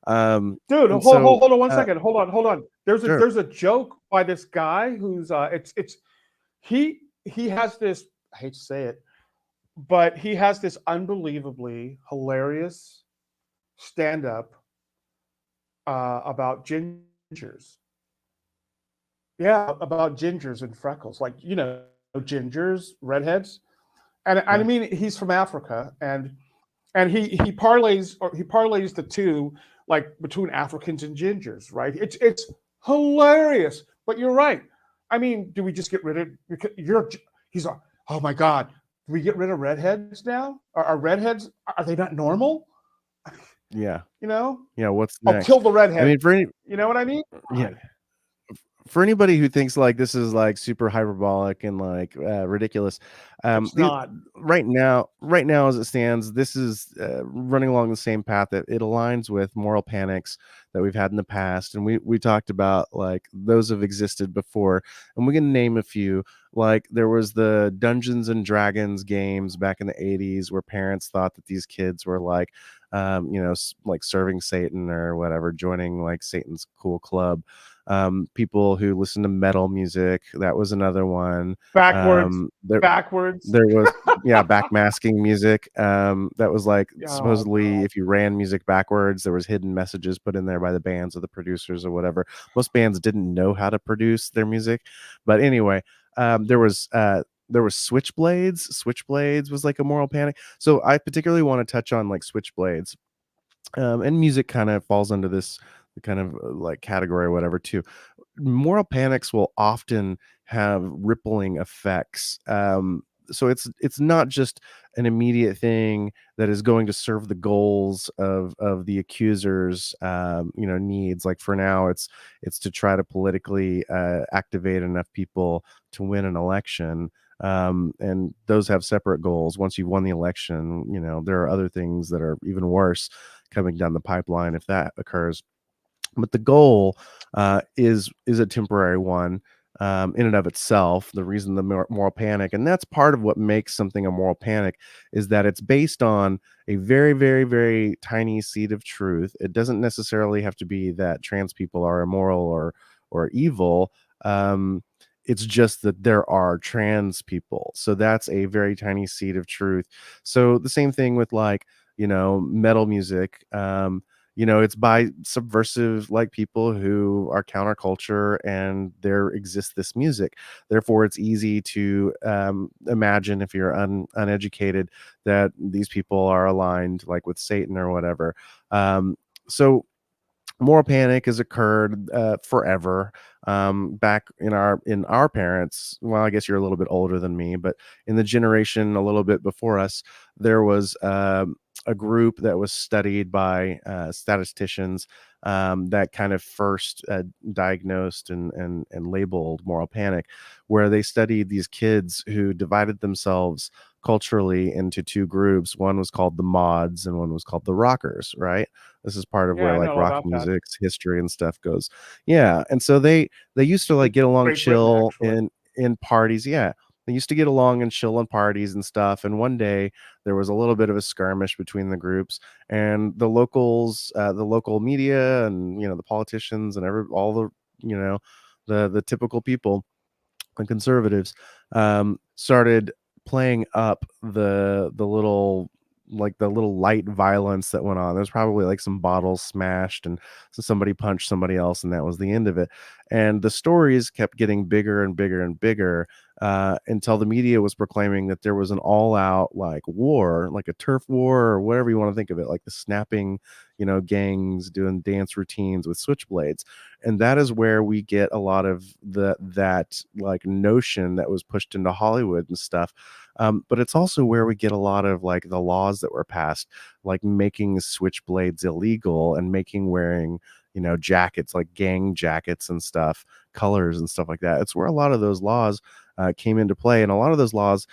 Speaker 2: Dude,
Speaker 1: And
Speaker 2: hold
Speaker 1: so
Speaker 2: on one second. Hold on.
Speaker 1: sure.
Speaker 2: There's a joke by this guy who's it's he has this, I hate to say it, but he has this unbelievably hilarious stand-up about gingers. Yeah, about gingers and freckles, like gingers, redheads, and I
Speaker 1: Yeah.
Speaker 2: mean he's from Africa, and he parlays the two, like between Africans and gingers, right? It's hilarious. But you're right. I mean, do we just get rid of? Because he's like, oh my God, do we get rid of redheads now? Are redheads, are they not normal?
Speaker 1: Yeah.
Speaker 2: Yeah,
Speaker 1: What's
Speaker 2: I'll kill
Speaker 1: next?
Speaker 2: the redhead.
Speaker 1: I mean,
Speaker 2: You know what I mean?
Speaker 1: yeah, for anybody who thinks like this is like super hyperbolic and like ridiculous,
Speaker 2: It's not.
Speaker 1: right now as it stands, this is running along the same path. That it aligns with moral panics that we've had in the past, and we talked about like those have existed before, and we can name a few. Like there was the Dungeons and Dragons games back in the 80s, where parents thought that these kids were like like serving Satan or whatever, joining like Satan's cool club. People who listen to metal music, that was another one.
Speaker 2: Backwards.
Speaker 1: There was backmasking music. That was like supposedly
Speaker 2: God.
Speaker 1: if you ran music backwards, there was hidden messages put in there by the bands or the producers or whatever. Most bands didn't know how to produce their music, but anyway, there was switchblades. Switchblades was like a moral panic. So I particularly want to touch on like switchblades, and music kind of falls under this kind of like category or whatever too. Moral panics will often have rippling effects. So it's not just an immediate thing that is going to serve the goals of the accusers needs. Like for now it's to try to politically activate enough people to win an election. and those have separate goals. Once you've won the election, there are other things that are even worse coming down the pipeline if that occurs. But the goal is a temporary one, in and of itself. The reason the moral panic, and that's part of what makes something a moral panic, is that it's based on a very, very, very tiny seed of truth. It doesn't necessarily have to be that trans people are immoral or evil. It's just that there are trans people. So that's a very tiny seed of truth. So the same thing with, like, metal music. It's by subversive, like, people who are counterculture, and there exists this music. Therefore, it's easy to imagine, if you're uneducated, that these people are aligned, like, with Satan or whatever. So moral panic has occurred forever. Back in our parents, well, I guess you're a little bit older than me, but in the generation a little bit before us, there was a group that was studied by statisticians, that kind of first diagnosed and labeled moral panic, where they studied these kids who divided themselves culturally into two groups. One was called the mods and one was called the rockers, right? This is part of
Speaker 2: Yeah,
Speaker 1: where,
Speaker 2: I
Speaker 1: like,
Speaker 2: know all
Speaker 1: rock
Speaker 2: about that.
Speaker 1: music's history and stuff goes. Yeah, and so they used to, like, get along,
Speaker 2: Great Britain,
Speaker 1: chill
Speaker 2: actually.
Speaker 1: in parties. Yeah, they used to get along and chill in parties and stuff. And one day there was a little bit of a skirmish between the groups, and the locals, the local media, and the politicians, and all the you know the typical people and conservatives, started playing up the little light violence that went on. There's probably, like, some bottles smashed, and so somebody punched somebody else, and that was the end of it. And the stories kept getting bigger and bigger and bigger, until the media was proclaiming that there was an all-out, like, war, like a turf war, or whatever you want to think of it, like the snapping, gangs doing dance routines with switchblades. And that is where we get a lot of that, like, notion that was pushed into Hollywood and stuff. But it's also where we get a lot of, like, the laws that were passed, like making switchblades illegal and making wearing, jackets, like gang jackets and stuff, colors and stuff like that. It's where a lot of those laws came into play, and a lot of those laws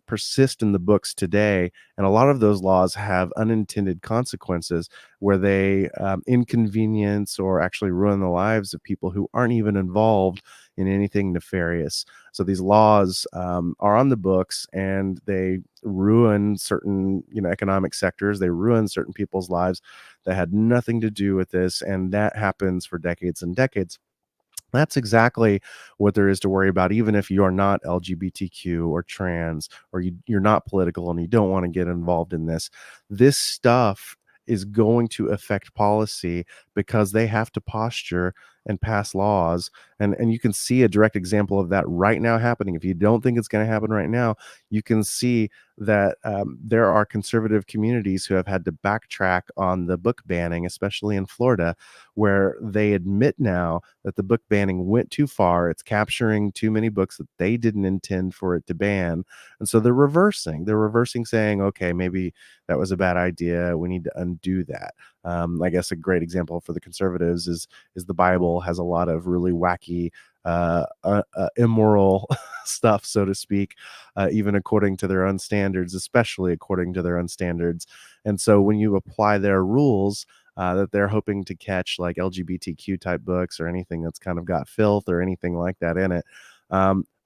Speaker 1: persist in the books today. And a lot of those laws have unintended consequences, where they inconvenience or actually ruin the lives of people who aren't even involved in anything nefarious. So these laws are on the books, and they ruin certain, economic sectors. They ruin certain people's lives that had nothing to do with this, and that happens for decades and decades. That's exactly what there is to worry about, even if you're not LGBTQ or trans, or you're not political and you don't want to get involved in this. This stuff is going to affect policy, because they have to posture and pass laws. And you can see a direct example of that right now happening. If you don't think it's going to happen right now, you can see that there are conservative communities who have had to backtrack on the book banning, especially in Florida, where they admit now that the book banning went too far. It's capturing too many books that they didn't intend for it to ban. And so they're reversing, saying, okay, maybe that was a bad idea. We need to undo that. I guess a great example for the conservatives is the Bible has a lot of really wacky, immoral stuff, so to speak, even according to their own standards, especially according to their own standards. And so when you apply their rules, that they're hoping to catch, like LGBTQ type books or anything that's kind of got filth or anything like that in it,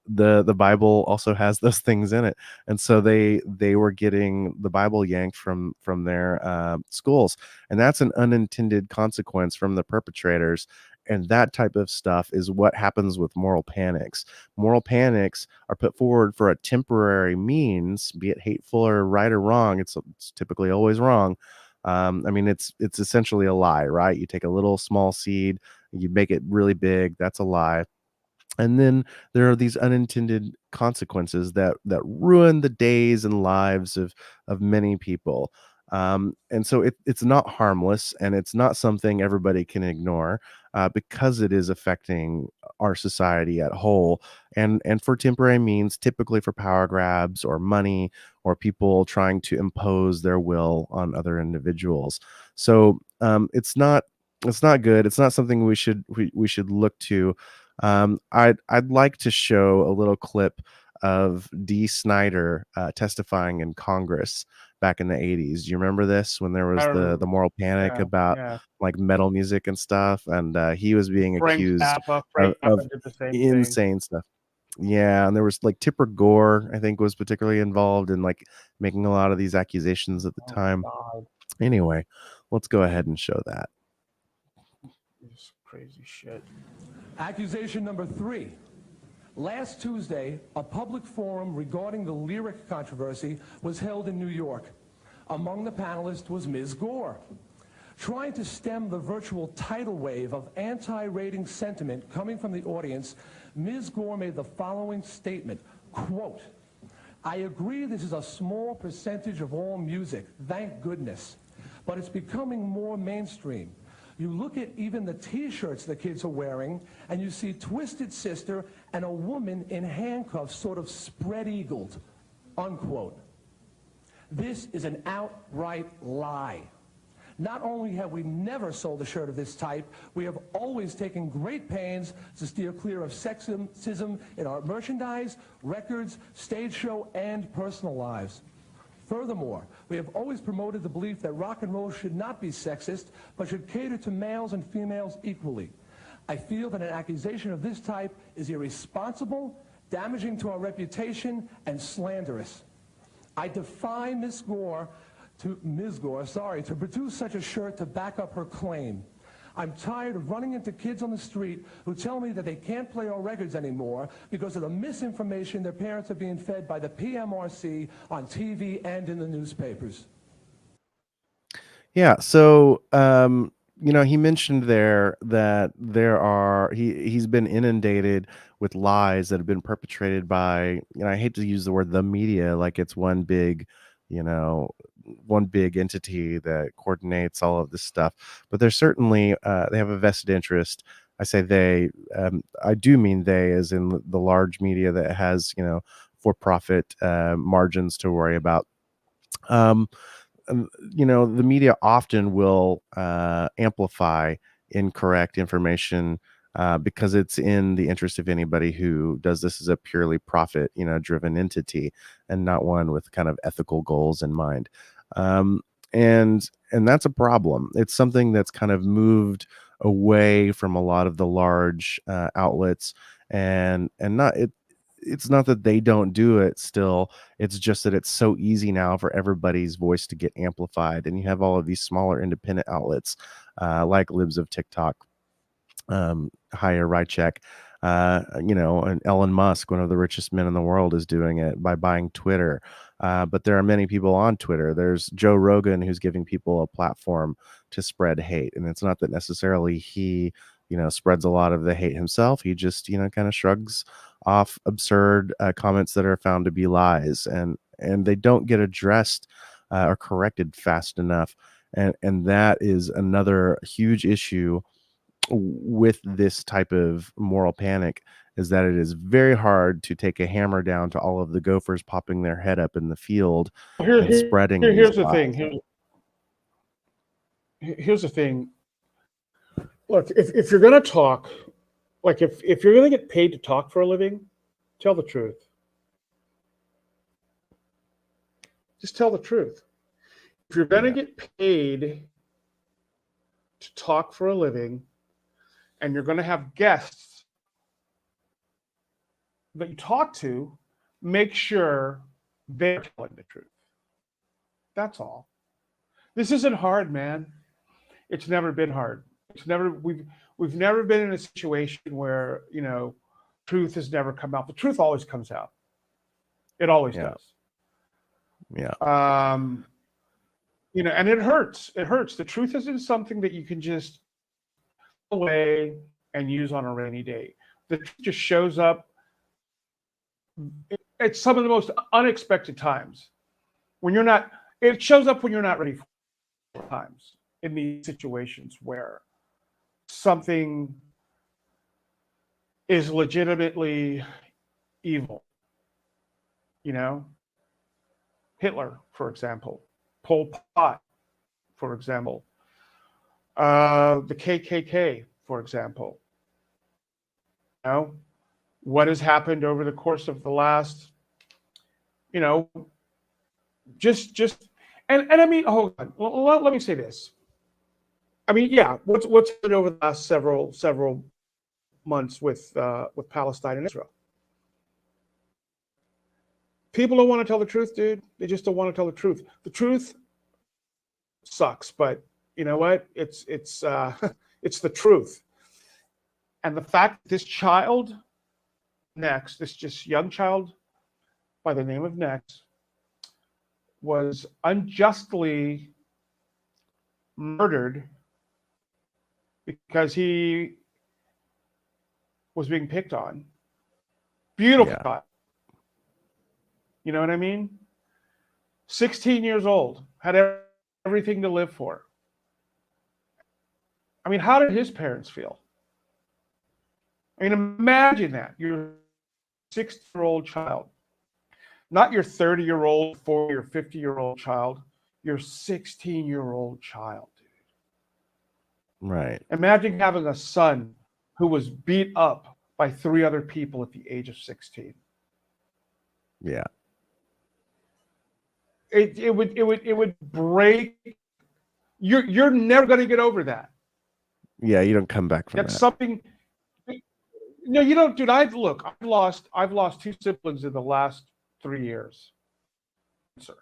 Speaker 1: the Bible also has those things in it. And so they were getting the Bible yanked from their schools, and that's an unintended consequence from the perpetrators. And that type of stuff is what happens with moral panics. Moral panics are put forward for a temporary means, be it hateful or right or wrong. It's typically always wrong. I mean, it's essentially a lie, right? You take a little small seed, you make it really big. That's a lie. And then there are these unintended consequences that ruin the days and lives of many people. And so it's not harmless, and it's not something everybody can ignore, because it is affecting our society at whole. And for temporary means, typically for power grabs or money, or people trying to impose their will on other individuals. So it's not good. It's not something we should look to. I'd like to show a little clip of Dee Snider testifying in Congress back in the 80s. Do you remember this, when there was the moral panic about like metal music and stuff, and he was being accused
Speaker 2: Frank
Speaker 1: of
Speaker 2: Zappa did the same thing.
Speaker 1: insane stuff. Yeah, and there was like Tipper Gore, I think, was particularly involved in like making a lot of these accusations at the time.
Speaker 2: God,
Speaker 1: Anyway, let's go ahead and show that.
Speaker 2: this crazy shit.
Speaker 8: Accusation number 3. Last Tuesday, a public forum regarding the lyric controversy was held in New York. Among the panelists was Ms. Gore. Trying to stem the virtual tidal wave of anti-rating sentiment coming from the audience, Ms. Gore made the following statement, quote, "I agree this is a small percentage of all music, thank goodness, but it's becoming more mainstream. You look at even the t-shirts the kids are wearing, and you see Twisted Sister and a woman in handcuffs sort of spread-eagled," unquote. This is an outright lie. Not only have we never sold a shirt of this type, we have always taken great pains to steer clear of sexism in our merchandise, records, stage show, and personal lives. Furthermore, we have always promoted the belief that rock and roll should not be sexist, but should cater to males and females equally. I feel that an accusation of this type is irresponsible, damaging to our reputation, and slanderous. I defy Ms. Gore to produce such a shirt to back up her claim. I'm tired of running into kids on the street who tell me that they can't play our records anymore because of the misinformation their parents are being fed by the PMRC on TV and in the newspapers.
Speaker 1: Yeah, so he mentioned there that he's been inundated with lies that have been perpetrated by, I hate to use the word the media like it's one big entity that coordinates all of this stuff, but they're certainly they have a vested interest. I say they, I do mean they as in the large media that has for-profit margins to worry about. The media often will amplify incorrect information because it's in the interest of anybody who does this as a purely profit, driven entity, and not one with kind of ethical goals in mind. And that's a problem. It's something that's kind of moved away from a lot of the large outlets, and it's not that they don't do it still. It's just that it's so easy now for everybody's voice to get amplified, and you have all of these smaller independent outlets like Libs of TikTok, Higher Rycheck, and Elon Musk, one of the richest men in the world, is doing it by buying Twitter. But there are many people on Twitter. There's Joe Rogan, who's giving people a platform to spread hate, and it's not that necessarily he spreads a lot of the hate himself. He just kind of shrugs off absurd comments that are found to be lies, and they don't get addressed or corrected fast enough, and that is another huge issue with this type of moral panic, is that it is very hard to take a hammer down to all of the gophers popping their head up in the field and spreading.
Speaker 2: Here's the thing. Here's the thing. Look, if you're going to talk, like if you're going to get paid to talk for a living, tell the truth. Just tell the truth. If you're going to get paid to talk for a living, and you're going to have guests that you talk to, make sure they're telling the truth. That's all. This isn't hard, man. It's never been hard. We've never been in a situation where truth has never come out. The truth always comes out. It always does.
Speaker 1: Yeah.
Speaker 2: And it hurts. It hurts. The truth isn't something that you can just away and use on a rainy day. The truth just shows up at some of the most unexpected times. It shows up when you're not ready for times, in these situations where something is legitimately evil. Hitler, for example, Pol Pot, for example, the KKK, for example. What has happened over the course of the last you know, just and I mean, hold on. Well, let me say this. I mean, yeah, what's happened over the last several months with Palestine and Israel? People don't want to tell the truth, dude. They just don't want to tell the truth. The truth sucks, but you know what? It's it's the truth. And the fact that this child, Next, this just young child by the name of Next, was unjustly murdered because he was being picked on. Beautiful
Speaker 1: Yeah.
Speaker 2: child. You know what I mean? 16 years old, had everything to live for. I mean, how did his parents feel? I mean, imagine that. You're a 6-year-old child, not your 30-year-old, 40 or 50-year-old child, your 16-year-old child, dude.
Speaker 1: Right.
Speaker 2: Imagine having a son who was beat up by 3 other people at the age of 16.
Speaker 1: Yeah.
Speaker 2: It would break. You're never going to get over that.
Speaker 1: Yeah, you don't come back from
Speaker 2: That's
Speaker 1: that.
Speaker 2: something. No, you don't, dude. I've lost 2 siblings in the last 3 years, sir.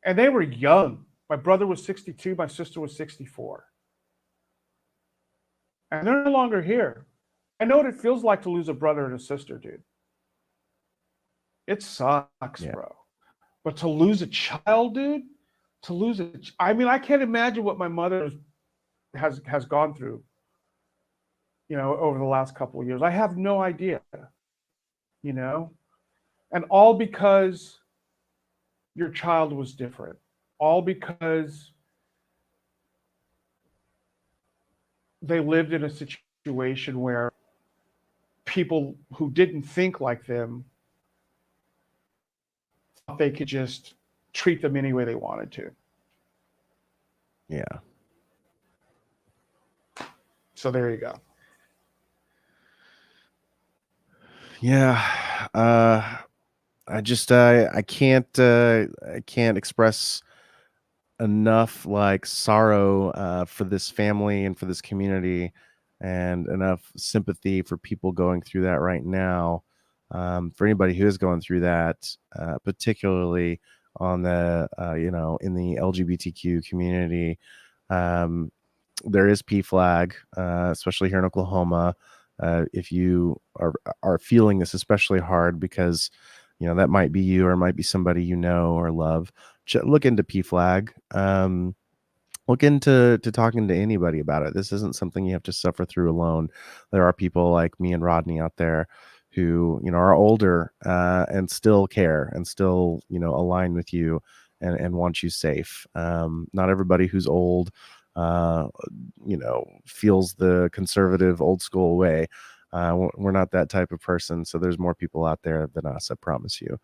Speaker 2: And they were young. My brother was 62. My sister was 64. And they're no longer here. I know what it feels like to lose a brother and a sister, dude. It sucks,
Speaker 1: Yeah.
Speaker 2: bro. But to lose a child, dude, I mean, I can't imagine what my mother has gone through, you know, over the last couple of years. I have no idea, you know, and all because your child was different, all because they lived in a situation where people who didn't think like them thought they could just treat them any way they wanted to.
Speaker 1: Yeah.
Speaker 2: So there you go.
Speaker 1: Yeah. I can't express enough like sorrow for this family and for this community, and enough sympathy for people going through that right now. For anybody who is going through that, particularly on the in the LGBTQ community, there is PFLAG, especially here in Oklahoma. If you are feeling this especially hard because that might be you or it might be somebody you know or love, look into PFLAG. Look into talking to anybody about it. This isn't something you have to suffer through alone. There are people like me and Rodney out there who are older and still care and still align with you and want you safe. Not everybody who's old feels the conservative old school way. We're not that type of person, so there's more people out there than us, I promise you.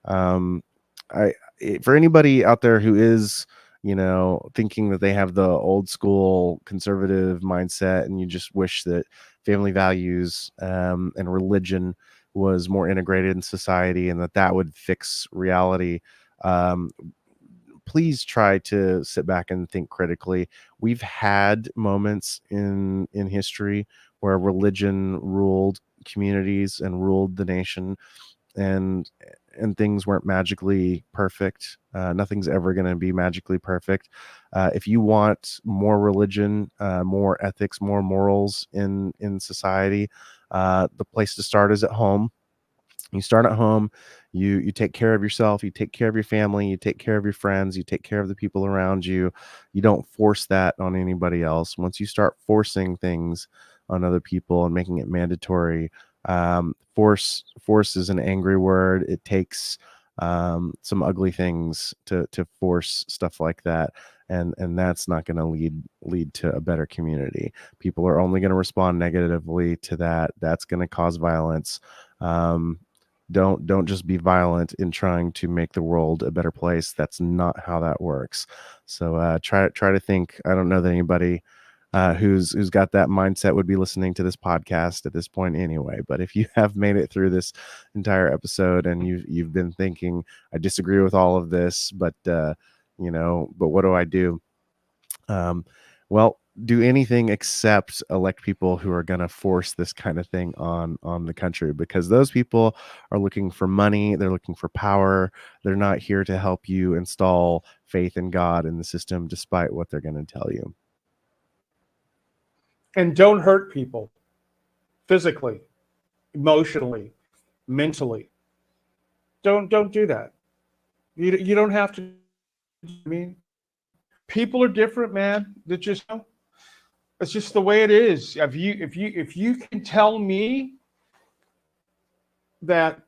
Speaker 1: For anybody out there who is thinking that they have the old school conservative mindset and you just wish that family values and religion was more integrated in society and that would fix reality, please try to sit back and think critically. We've had moments in history where religion ruled communities and ruled the nation, and things weren't magically perfect. Nothing's ever going to be magically perfect. If you want more religion, more ethics, more morals in society, the place to start is at home. You start at home. You take care of yourself. You take care of your family. You take care of your friends. You take care of the people around you. You don't force that on anybody else. Once you start forcing things on other people and making it mandatory, force is an angry word. It takes some ugly things to force stuff like that, and that's not going to lead to a better community. People are only going to respond negatively to that. That's going to cause violence. Don't just be violent in trying to make the world a better place. That's not how that works. So try to think. I don't know that anybody who's got that mindset would be listening to this podcast at this point anyway. But if you have made it through this entire episode and you've been thinking, I disagree with all of this, but but what do I do? Well, do anything except elect people who are going to force this kind of thing on the country, because those people are looking for money, they're looking for power, they're not here to help you install faith in God in the system, despite what they're going to tell you.
Speaker 2: And don't hurt people physically, emotionally, mentally. Don't do that. You don't have to. I mean, people are different, man. It's just the way it is. If you can tell me that,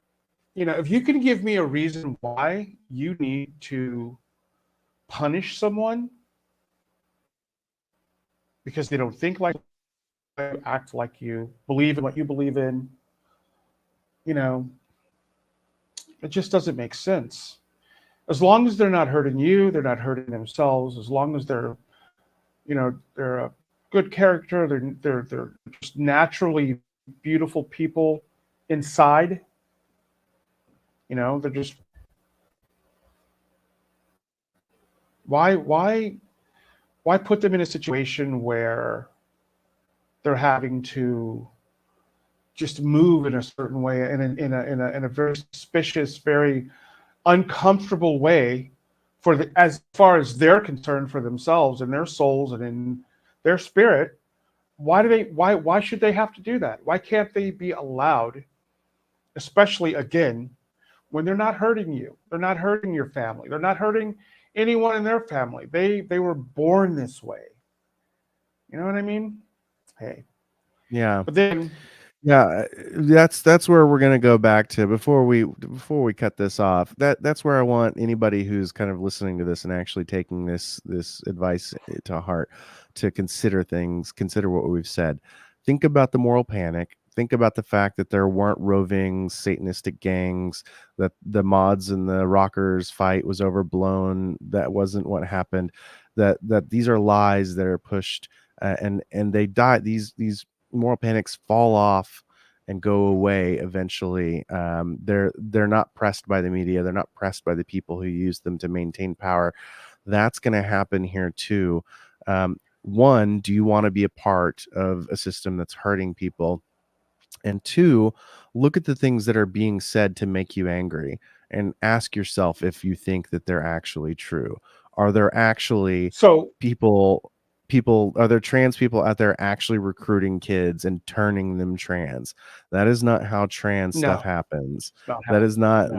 Speaker 2: if you can give me a reason why you need to punish someone because they don't think like you, act like you, believe in what you believe in, it just doesn't make sense. As long as they're not hurting you, they're not hurting themselves. As long as they're a good character, they're just naturally beautiful people inside. They're just why put them in a situation where they're having to just move in a certain way, in a very suspicious, very uncomfortable way as far as they're concerned, for themselves and their souls and in their spirit. Why should they have to do that? Why can't they be allowed, especially again, when they're not hurting you, they're not hurting your family, they're not hurting anyone in their family. They were born this way. You know what I mean? Hey.
Speaker 1: Yeah.
Speaker 2: But then
Speaker 1: yeah, that's where we're going to go back to before we cut this off. That's where I want anybody who's kind of listening to this and actually taking this advice to heart to consider what we've said. Think about the moral panic. Think about the fact that there weren't roving Satanistic gangs, that the mods and the rockers fight was overblown. That wasn't what happened. That these are lies that are pushed, and they die. These moral panics fall off and go away eventually. They're not pressed by the media. They're not pressed by the people who use them to maintain power. That's going to happen here too. One, do you want to be a part of a system that's hurting people? And two, look at the things that are being said to make you angry and ask yourself if you think that they're actually true. Are there actually are there trans people out there actually recruiting kids and turning them trans? That is not how trans stuff happens. That is not.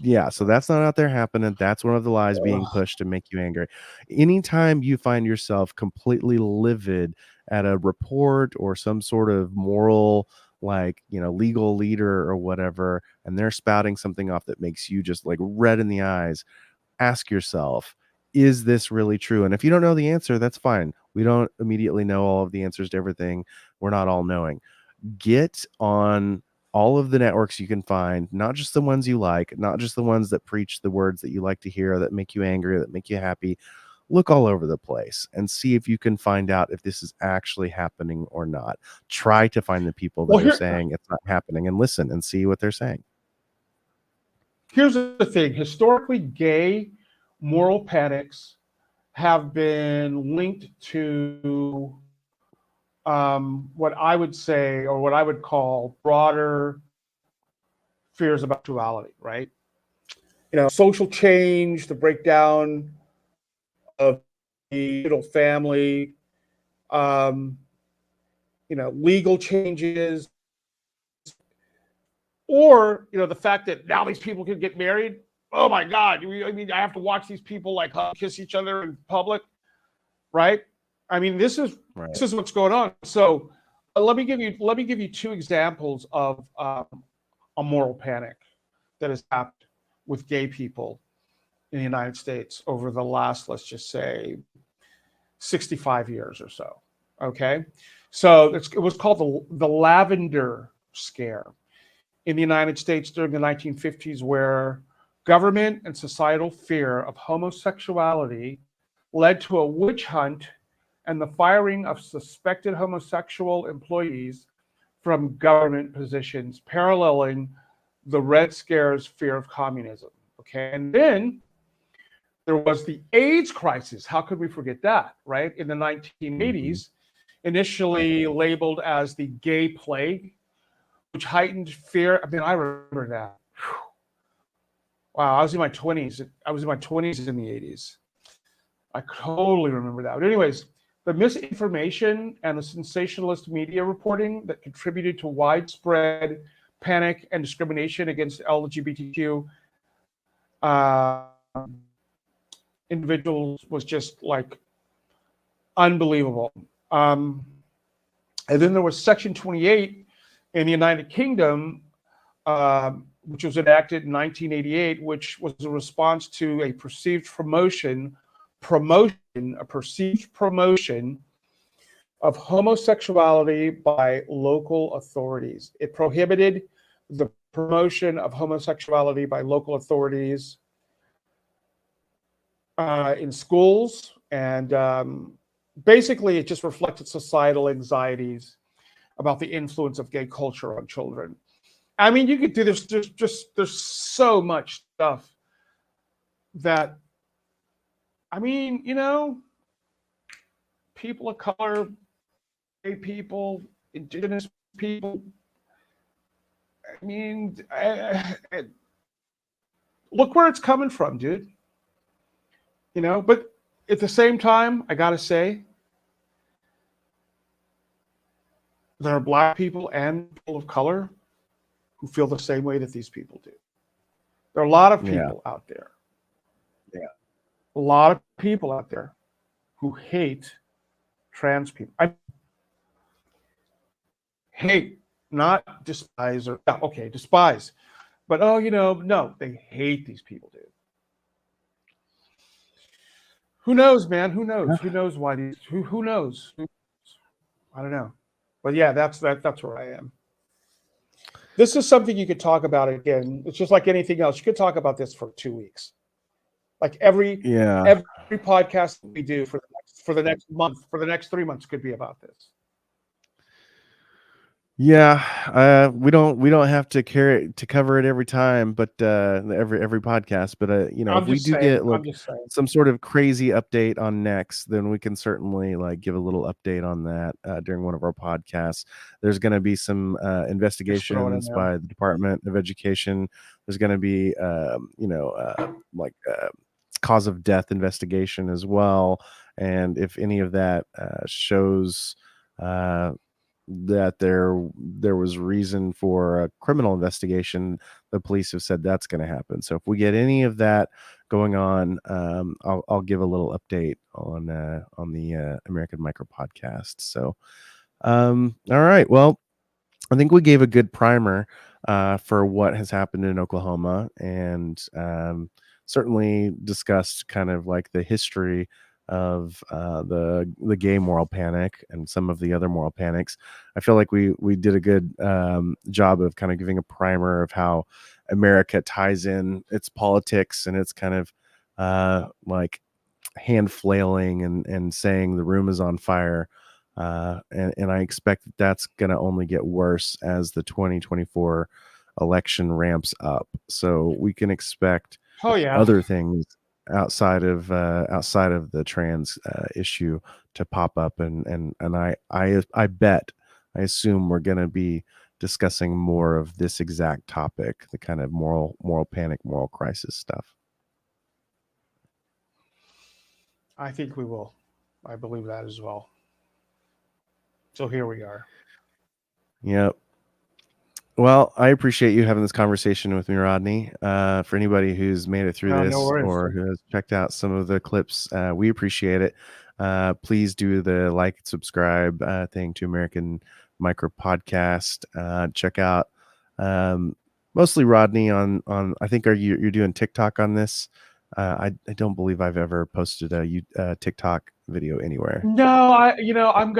Speaker 1: Yeah, so that's not out there happening. That's one of the lies being pushed to make you angry. Anytime you find yourself completely livid at a report or some sort of moral, legal leader or whatever, and they're spouting something off that makes you just like red in the eyes, ask yourself, is this really true? And if you don't know the answer, that's fine. We don't immediately know all of the answers to everything. We're not all knowing. Get on all of the networks you can find, not just the ones you like, not just the ones that preach the words that you like to hear, that make you angry, that make you happy. Look all over the place and see if you can find out if this is actually happening or not. Try to find the people that are saying it's not happening and listen and see what they're saying.
Speaker 2: Here's the thing. Historically, gay moral panics have been linked to what I would say, or what I would call, broader fears about sexuality, right? Social change, the breakdown of the digital family, legal changes, or the fact that now these people can get married. Oh my God! I mean, I have to watch these people like hug, kiss each other in public, right? I mean, this is what's going on. So, let me give you two examples of a moral panic that has happened with gay people in the United States over the last, let's just say, 65 years or so. Okay, so it was called the Lavender Scare in the United States during the 1950s, where government and societal fear of homosexuality led to a witch hunt and the firing of suspected homosexual employees from government positions, paralleling the Red Scare's fear of communism. Okay, and then there was the AIDS crisis. How could we forget that, right? In the 1980s, initially labeled as the gay plague, which heightened fear. I mean, I remember that. Whew. Wow, I was in my 20s. I was in my 20s in the 80s. I totally remember that. But anyways, the misinformation and the sensationalist media reporting that contributed to widespread panic and discrimination against LGBTQ individuals was just like unbelievable. And then there was Section 28 in the United Kingdom, which was enacted in 1988, which was a response to a perceived promotion of homosexuality by local authorities. It prohibited the promotion of homosexuality by local authorities in schools, and basically it just reflected societal anxieties about the influence of gay culture on children. I mean, you could do this. There's so much stuff that, I mean, you know, people of color, gay people, indigenous people. I mean, look where it's coming from, dude. You know, but at the same time, I gotta say, there are Black people and people of color who feel the same way that these people do. There are a lot of people out there. Yeah. A lot of people out there who hate trans people. I hate, not despise, or okay, despise. But no, they hate these people, dude. Who knows, man? Who knows? Who knows why these? Who knows? I don't know. But yeah, that's where I am. This is something you could talk about again. It's just like anything else. You could talk about this for 2 weeks. Like every podcast we do for the next month, for the next 3 months could be about this.
Speaker 1: Yeah, we don't have to cover it every time, but every podcast. But if we do get like some sort of crazy update on next, then we can certainly like give a little update on that during one of our podcasts. There's going to be some investigations by the Department of Education. There's going to be cause of death investigation as well, and if any of that shows that there was reason for a criminal investigation, the police have said that's going to happen. So if we get any of that going on, I'll give a little update on the American Micro podcast. So all right, well, I think we gave a good primer for what has happened in Oklahoma, and certainly discussed kind of like the history of the gay moral panic and some of the other moral panics. I feel like we did a good job of kind of giving a primer of how America ties in its politics and its kind of like hand flailing and saying the room is on fire. And I expect that's going to only get worse as the 2024 election ramps up. So we can expect other things outside of the trans issue to pop up, and I assume we're going to be discussing more of this exact topic, the kind of moral panic, moral crisis stuff.
Speaker 2: I think we will. I believe that as well. So here we are.
Speaker 1: Yep. Well, I appreciate you having this conversation with me, Rodney. For anybody who's made it through this or who has checked out some of the clips, we appreciate it. Please do the like, subscribe thing to American Micro Podcast. Check out mostly Rodney on I think you're doing TikTok on this. I don't believe I've ever posted a TikTok video anywhere.
Speaker 2: No, I'm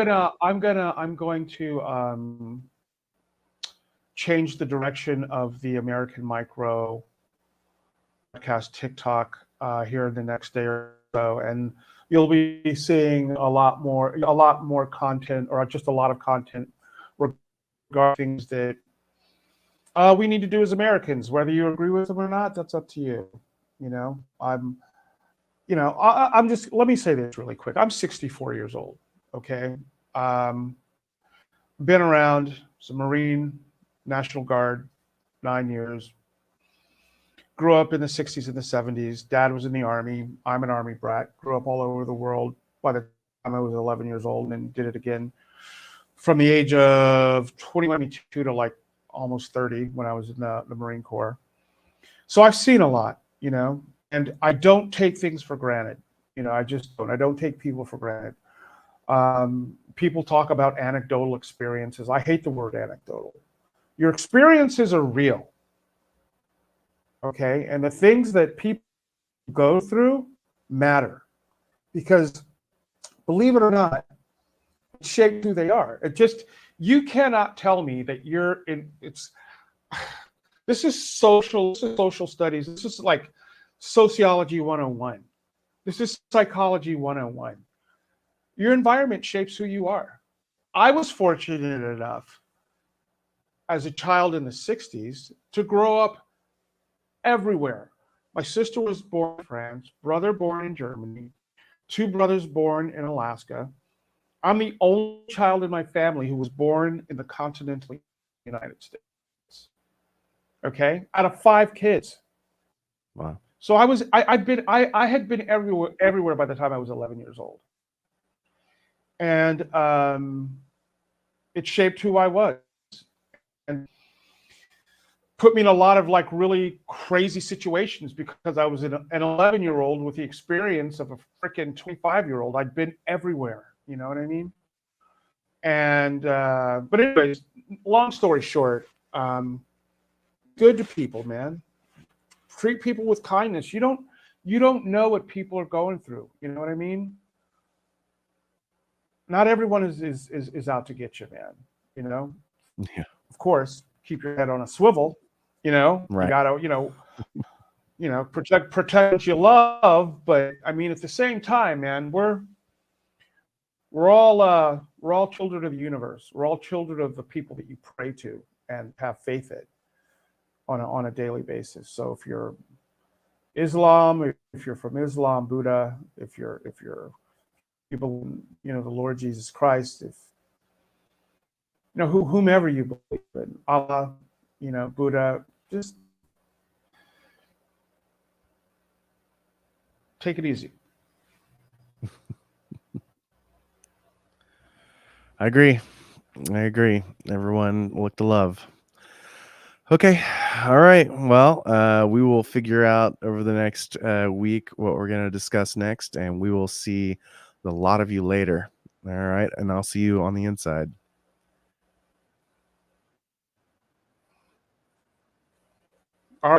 Speaker 2: going to change the direction of the American Micro Podcast TikTok here in the next day or so, and you'll be seeing a lot more content, or just a lot of content regarding things that we need to do as Americans. Whether you agree with them or not, that's up to you. I'm just, let me say this really quick. I'm 64 years old. Okay. Been around, some Marine, National Guard, 9 years. Grew up in the 60s and the 70s. Dad was in the Army. I'm an Army brat. Grew up all over the world by the time I was 11 years old, and did it again from the age of 22 to like almost 30 when I was in the Marine Corps. So I've seen a lot, and I don't take things for granted. I just don't. I don't take people for granted. People talk about anecdotal experiences. I hate the word anecdotal. Your experiences are real. Okay. And the things that people go through matter, because believe it or not, it shapes who they are. You cannot tell me that this is social studies. This is like sociology 101. This is psychology 101. Your environment shapes who you are. I was fortunate enough as a child in the 60s to grow up everywhere. My sister was born in France, brother born in Germany, 2 brothers born in Alaska. I'm the only child in my family who was born in the continental United States. Okay, out of 5 kids.
Speaker 1: Wow.
Speaker 2: So I had been everywhere by the time I was 11 years old, and it shaped who I was, and put me in a lot of like really crazy situations, because I was an 11-year-old with the experience of a freaking 25-year-old. I'd been everywhere. You know what I mean? And but anyways, long story short, good to people, man. Treat people with kindness. You don't know what people are going through. You know what I mean? Not everyone is out to get you, man.
Speaker 1: Yeah.
Speaker 2: Of course, keep your head on a swivel.
Speaker 1: Right.
Speaker 2: You gotta, protect what you love. But I mean, at the same time, man, we're all children of the universe. We're all children of the people that you pray to and have faith in on a daily basis. So if you're Islam, if you're from Islam, Buddha, if you're people, the Lord Jesus Christ, if whomever you believe in, Allah, Buddha, just take it easy.
Speaker 1: I agree. Everyone look to love. Okay. All right. Well, we will figure out over the next week what we're going to discuss next, and we will see a lot of you later. All right. And I'll see you on the inside.